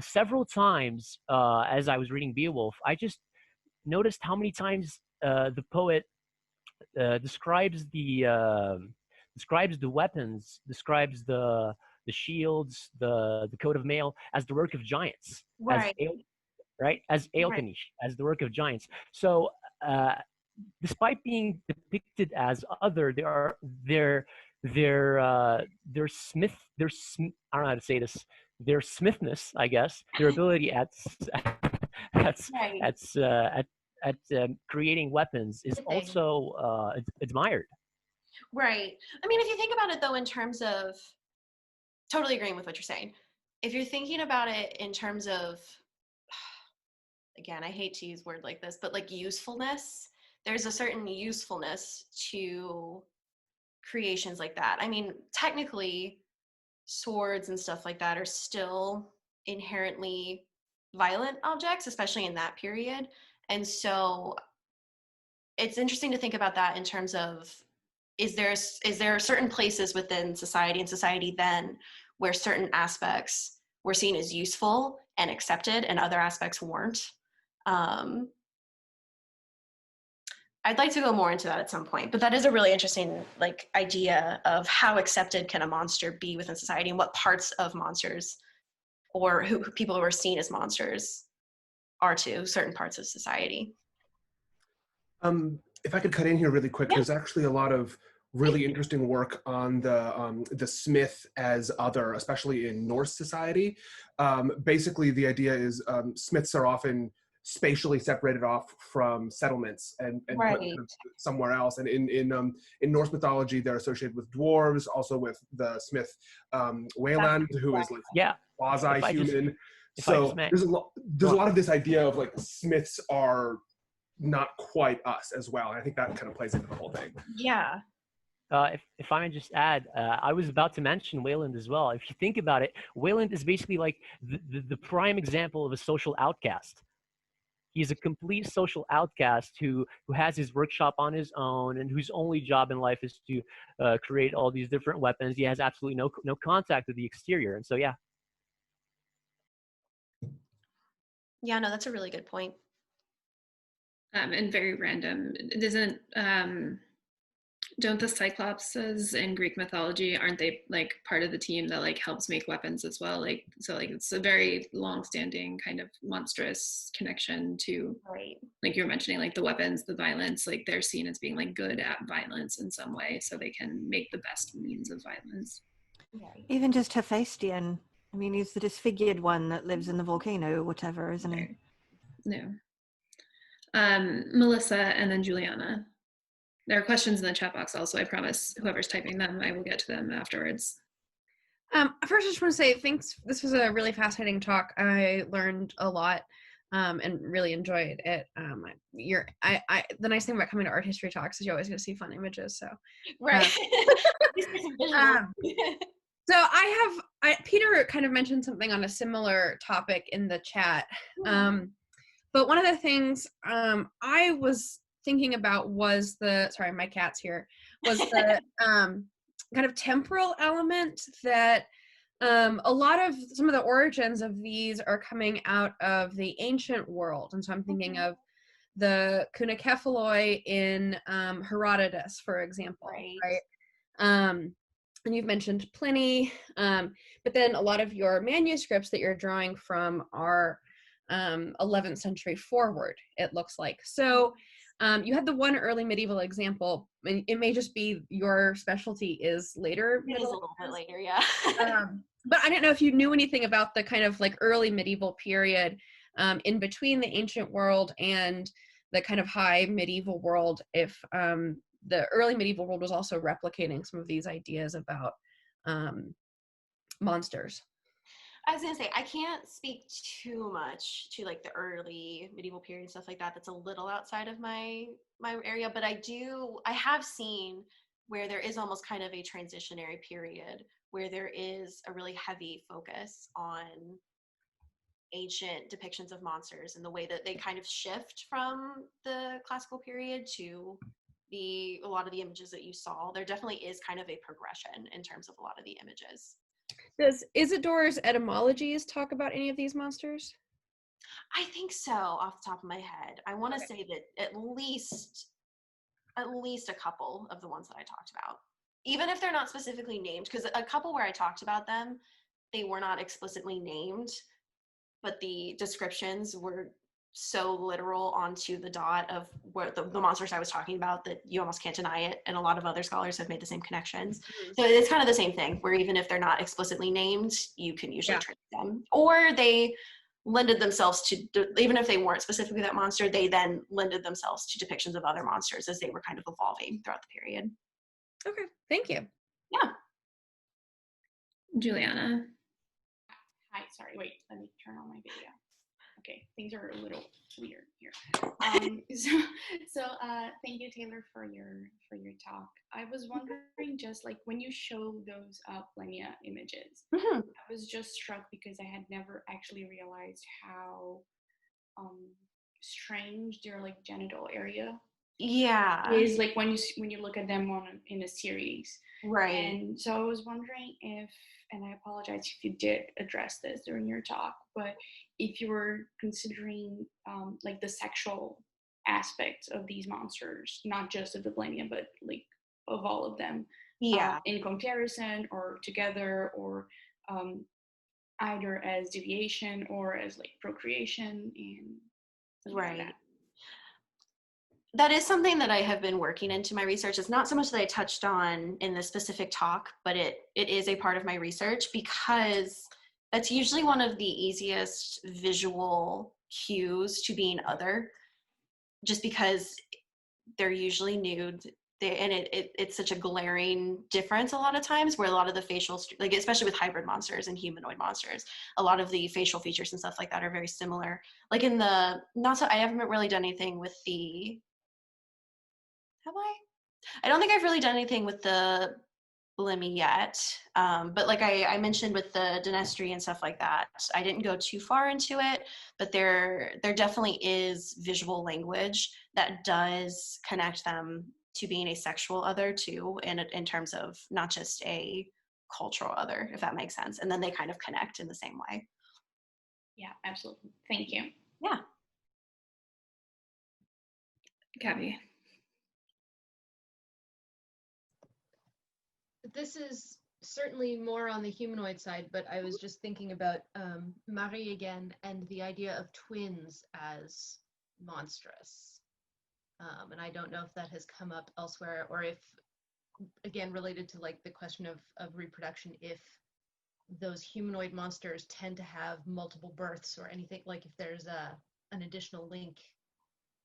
several times as I was reading Beowulf, I just noticed how many times the poet describes the weapons, describes the shields, the coat of mail as the work of giants, Right. as Eilkanish, as the work of giants. So despite being depicted as other, I don't know how to say this, their smithness, I guess, their ability at creating weapons is also admired. Right. I mean, if you think about it, though, in terms of, totally agreeing with what you're saying. If you're thinking about it in terms of, again, I hate to use words like this, but like usefulness, there's a certain usefulness to creations like that. I mean, technically, swords and stuff like that are still inherently violent objects, especially in that period. And so it's interesting to think about that in terms of, is there certain places within society and society then where certain aspects were seen as useful and accepted and other aspects weren't? I'd like to go more into that at some point, but that is a really interesting like idea of how accepted can a monster be within society and what parts of monsters or who people who are seen as monsters are to certain parts of society. If I could cut in here really quick, there's actually a lot of really interesting work on the smith as other, especially in Norse society. Basically, the idea is smiths are often spatially separated off from settlements and put somewhere else. And in Norse mythology, they're associated with dwarves, also with the smith Wayland, who is like quasi-human. So there's a lot of this idea of like smiths are not quite us as well. And I think that kind of plays into the whole thing. Yeah. If I may just add, I was about to mention Wayland as well. If you think about it, Wayland is basically like the prime example of a social outcast. He's a complete social outcast who has his workshop on his own and whose only job in life is to create all these different weapons. He has absolutely no contact with the exterior. And so, yeah. Yeah, no, that's a really good point. And very random. Don't the Cyclopses in Greek mythology, aren't they like part of the team that like helps make weapons as well? Like, so like it's a very long-standing kind of monstrous connection to, like you were mentioning, like the weapons, the violence, like they're seen as being like good at violence in some way, so they can make the best means of violence. Even just Hephaestion. I mean, he's the disfigured one that lives in the volcano or whatever, isn't he? No. Melissa and then Juliana. There are questions in the chat box also. I promise whoever's typing them, I will get to them afterwards. First, I just want to say thanks. This was a really fascinating talk. I learned a lot. and really enjoyed it. The nice thing about coming to art history talks is you always get to see fun images. So Right. So Peter kind of mentioned something on a similar topic in the chat. But one of the things I was thinking about was sorry, my cat's here, was the kind of temporal element that a lot of some of the origins of these are coming out of the ancient world. And so I'm thinking of the cynocephaloi in Herodotus, for example, right? And you've mentioned Pliny, but then a lot of your manuscripts that you're drawing from are 11th century forward, it looks like. So you had the one early medieval example, and it may just be your specialty is later. It is a little bit later, yeah. But I didn't know if you knew anything about the kind of like early medieval period in between the ancient world and the kind of high medieval world, if the early medieval world was also replicating some of these ideas about monsters. I was gonna say, I can't speak too much to like the early medieval period and stuff like that. That's a little outside of my area, but I have seen where there is almost kind of a transitionary period where there is a really heavy focus on ancient depictions of monsters and the way that they kind of shift from the classical period to a lot of the images that you saw. There definitely is kind of a progression in terms of a lot of the images. Does Isidore's etymologies talk about any of these monsters? I think so, off the top of my head. I want to say that at least a couple of the ones that I talked about, even if they're not specifically named, because a couple where I talked about them, they were not explicitly named, but the descriptions were so literal onto the dot of what the monsters I was talking about that you almost can't deny it. And a lot of other scholars have made the same connections. So it's kind of the same thing, where even if they're not explicitly named, you can usually trace them. Or they lended themselves to, even if they weren't specifically that monster, they then lended themselves to depictions of other monsters as they were kind of evolving throughout the period. Okay, thank you. Yeah. Juliana. Hi, sorry, wait, let me turn on my video. Okay, things are a little weird here. So thank you, Taylor, for your talk. I was wondering, just like when you show those blemmyae images, I was just struck because I had never actually realized how strange their like genital area is, like when you look at them in a series, right? And so I was wondering if, and I apologize if you did address this during your talk, but if you were considering like the sexual aspects of these monsters, not just of the blemmyae, but like of all of them, in comparison or together, or either as deviation or as like procreation and right. Like that is something that I have been working into my research. It's not so much that I touched on in this specific talk, but it is a part of my research, because that's usually one of the easiest visual cues to being other, just because they're usually nude. And it's such a glaring difference a lot of times, where a lot of the facial, like especially with hybrid monsters and humanoid monsters, a lot of the facial features and stuff like that are very similar. Like in I haven't really done anything with I don't think I've really done anything with the blemmyae yet, but like I mentioned with the donestre and stuff like that, I didn't go too far into it, but there definitely is visual language that does connect them to being a sexual other too, in terms of not just a cultural other, if that makes sense. And then they kind of connect in the same way. Yeah, absolutely. Thank you. Yeah. Gabby. This is certainly more on the humanoid side, but I was just thinking about Marie again, and the idea of twins as monstrous. And I don't know if that has come up elsewhere, or if, again, related to like the question of reproduction, if those humanoid monsters tend to have multiple births or anything, like if there's an additional link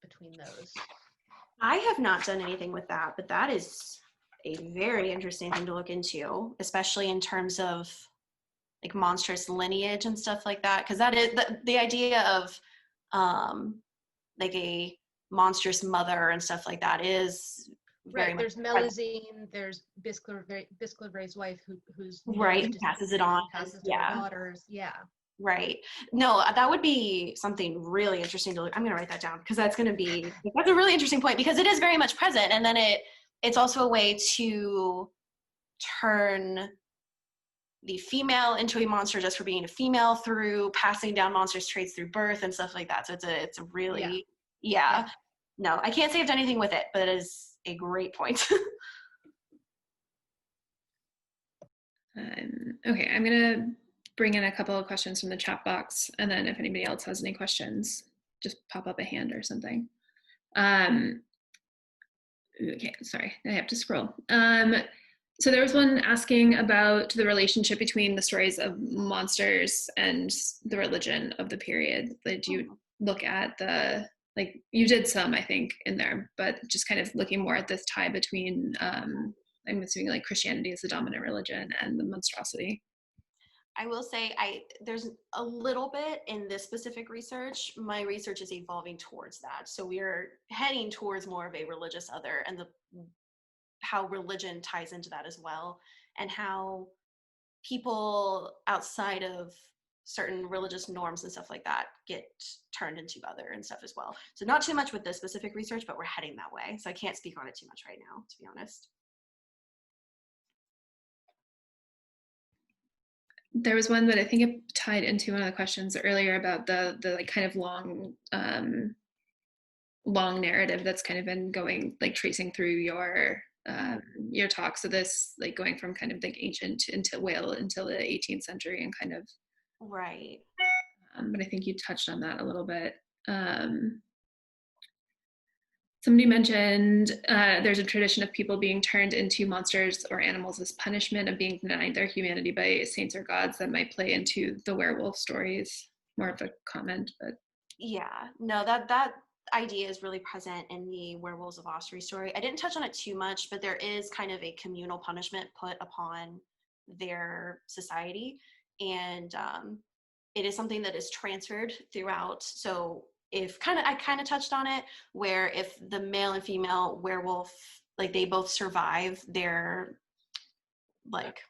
between those. I have not done anything with that, but that is a very interesting thing to look into, especially in terms of like monstrous lineage and stuff like that, because that is the idea of like a monstrous mother and stuff like that is very Right. much There's Melusine, there's Bisclevare's wife who's right, known who to passes it on. passes to her Yeah. daughters. Yeah. Right. No, that would be something really interesting to look. I'm going to write that down because that's a really interesting point, because it is very much present. And then it's also a way to turn the female into a monster just for being a female through passing down monstrous traits through birth and stuff like that. So it's a really, yeah. No, I can't say I've done anything with it, but it is a great point. Okay, I'm gonna bring in a couple of questions from the chat box, and then if anybody else has any questions, just pop up a hand or something. Okay, sorry, I have to scroll. So there was one asking about the relationship between the stories of monsters and the religion of the period. Did you look at you did some, I think, in there, but just kind of looking more at this tie between, I'm assuming like Christianity is the dominant religion and the monstrosity. I will say there's a little bit in this specific research. My research is evolving towards that. So we're heading towards more of a religious other, and how religion ties into that as well, and how people outside of certain religious norms and stuff like that get turned into other and stuff as well. So not too much with this specific research, but we're heading that way. So I can't speak on it too much right now, to be honest. There was one that I think it tied into one of the questions earlier about the like kind of long narrative that's kind of been going, like tracing through your talk. So this like going from kind of like ancient into Wales until the 18th century and kind of right. But I think you touched on that a little bit. Somebody mentioned there's a tradition of people being turned into monsters or animals as punishment of being denied their humanity by saints or gods that might play into the werewolf stories. More of a comment, but yeah, no, that idea is really present in the Werewolves of Ossory story. I didn't touch on it too much, but there is kind of a communal punishment put upon their society, and it is something that is transferred throughout. So I kind of touched on it, where if the male and female werewolf, like they both survive their like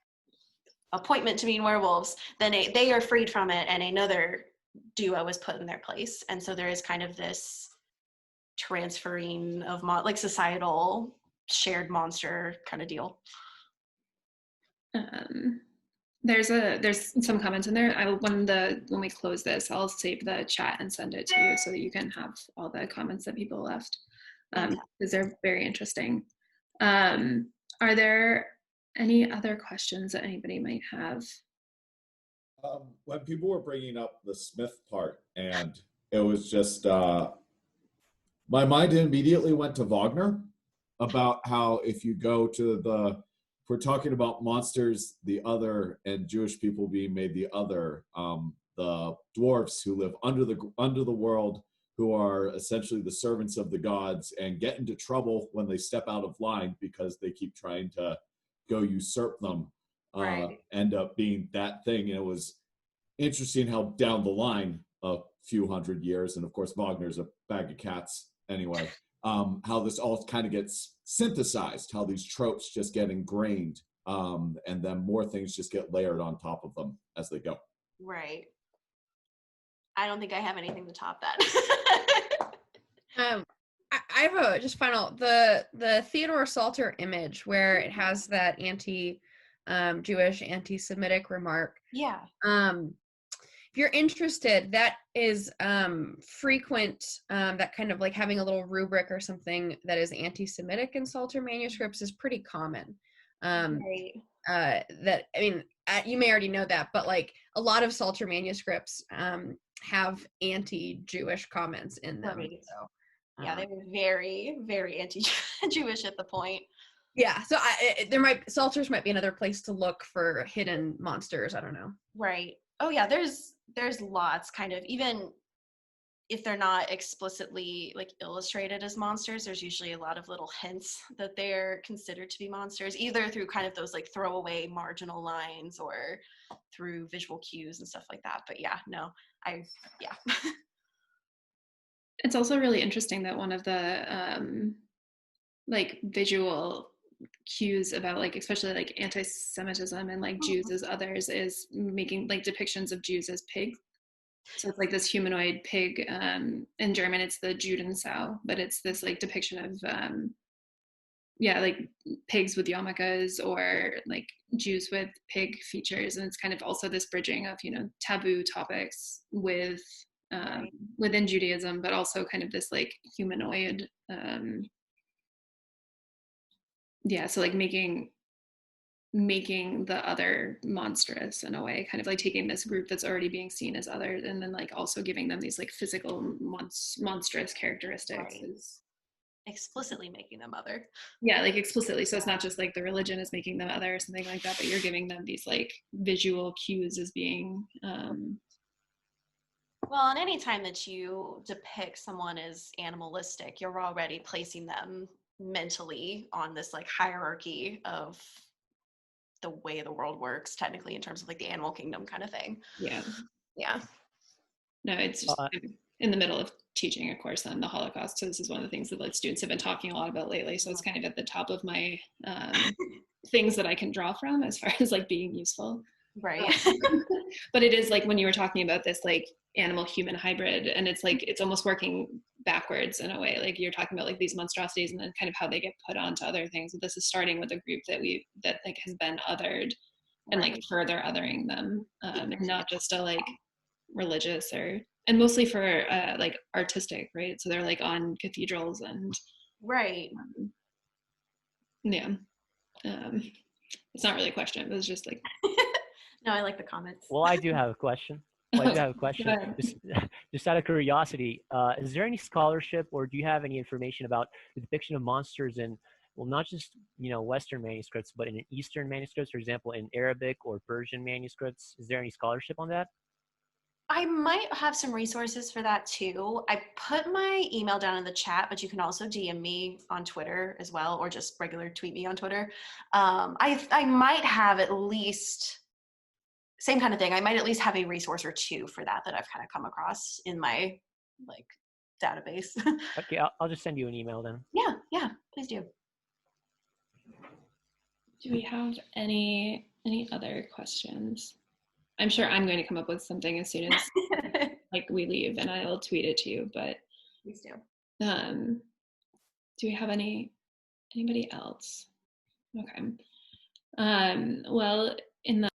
appointment to being werewolves, then they are freed from it, and another duo is put in their place. And so there is kind of this transferring of like societal shared monster kind of deal. There's some comments in there. When we close this, I'll save the chat and send it to you so that you can have all the comments that people left, because they're very interesting. Are there any other questions that anybody might have? When people were bringing up the Smith part, and it was just my mind immediately went to Wagner about how if you go to if we're talking about monsters, the other, and Jewish people being made the other, the dwarfs who live under the world, who are essentially the servants of the gods and get into trouble when they step out of line because they keep trying to go usurp them, end up being that thing. And it was interesting how down the line a few hundred years, and of course Wagner's a bag of cats anyway, how this all kind of gets synthesized, how these tropes just get ingrained, and then more things just get layered on top of them as they go. Right. I don't think I have anything to top that. I have a just final the Theodore Salter image where it has that Jewish, anti-Semitic remark. Yeah. If you're interested, that is frequent, that kind of like having a little rubric or something that is anti-Semitic in Salter manuscripts is pretty common. Right. That, I mean, you may already know that, but like a lot of Salter manuscripts have anti-Jewish comments in them. Right. So, yeah, they were very, very anti-Jewish at the point. Yeah, so Salters might be another place to look for hidden monsters. I don't know. Right. Oh yeah, there's lots, kind of, even if they're not explicitly like illustrated as monsters, there's usually a lot of little hints that they're considered to be monsters, either through kind of those like throwaway marginal lines or through visual cues and stuff like that. But yeah, no, yeah. It's also really interesting that one of the like visual cues about like especially like anti-Semitism and like Jews as others is making like depictions of Jews as pigs. So it's like this humanoid pig. In German, it's the Judensau, but it's this like depiction of yeah, like pigs with yarmulkes or like Jews with pig features, and it's kind of also this bridging of taboo topics with within Judaism, but also kind of this like humanoid. Yeah, so like making the other monstrous in a way, kind of like taking this group that's already being seen as other, and then like also giving them these like physical monstrous characteristics. Right. Explicitly making them other. Yeah, like explicitly. So it's not just like the religion is making them other or something like that, but you're giving them these like visual cues as being. Well, and any time that you depict someone as animalistic, you're already placing them mentally on this like hierarchy of the way the world works, technically, in terms of like the animal kingdom kind of thing. Yeah. Yeah. No, it's just I'm in the middle of teaching a course on the Holocaust, so this is one of the things that like students have been talking a lot about lately. So it's kind of at the top of my things that I can draw from as far as like being useful. Right. But it is like when you were talking about this like animal human hybrid, and it's like it's almost working backwards in a way. Like you're talking about like these monstrosities and then kind of how they get put onto other things. But this is starting with a group that like has been othered and like further othering them, and not just a like religious and mostly for like artistic, right? So they're like on cathedrals and yeah. It's not really a question, but it's just like no, I like the comments. Well, I do have a question. Just out of curiosity, is there any scholarship or do you have any information about the depiction of monsters in, well, not just Western manuscripts, but in Eastern manuscripts, for example, in Arabic or Persian manuscripts? Is there any scholarship on that? I might have some resources for that too. I put my email down in the chat, but you can also DM me on Twitter as well, or just regular tweet me on Twitter. I might have at least same kind of thing. I might at least have a resource or two for that I've kind of come across in my like database. Okay, I'll just send you an email then. Yeah, please do. Do we have any other questions? I'm sure I'm going to come up with something as soon as like we leave, and I'll tweet it to you. But please do. Do we have anybody else? Okay. Well, in the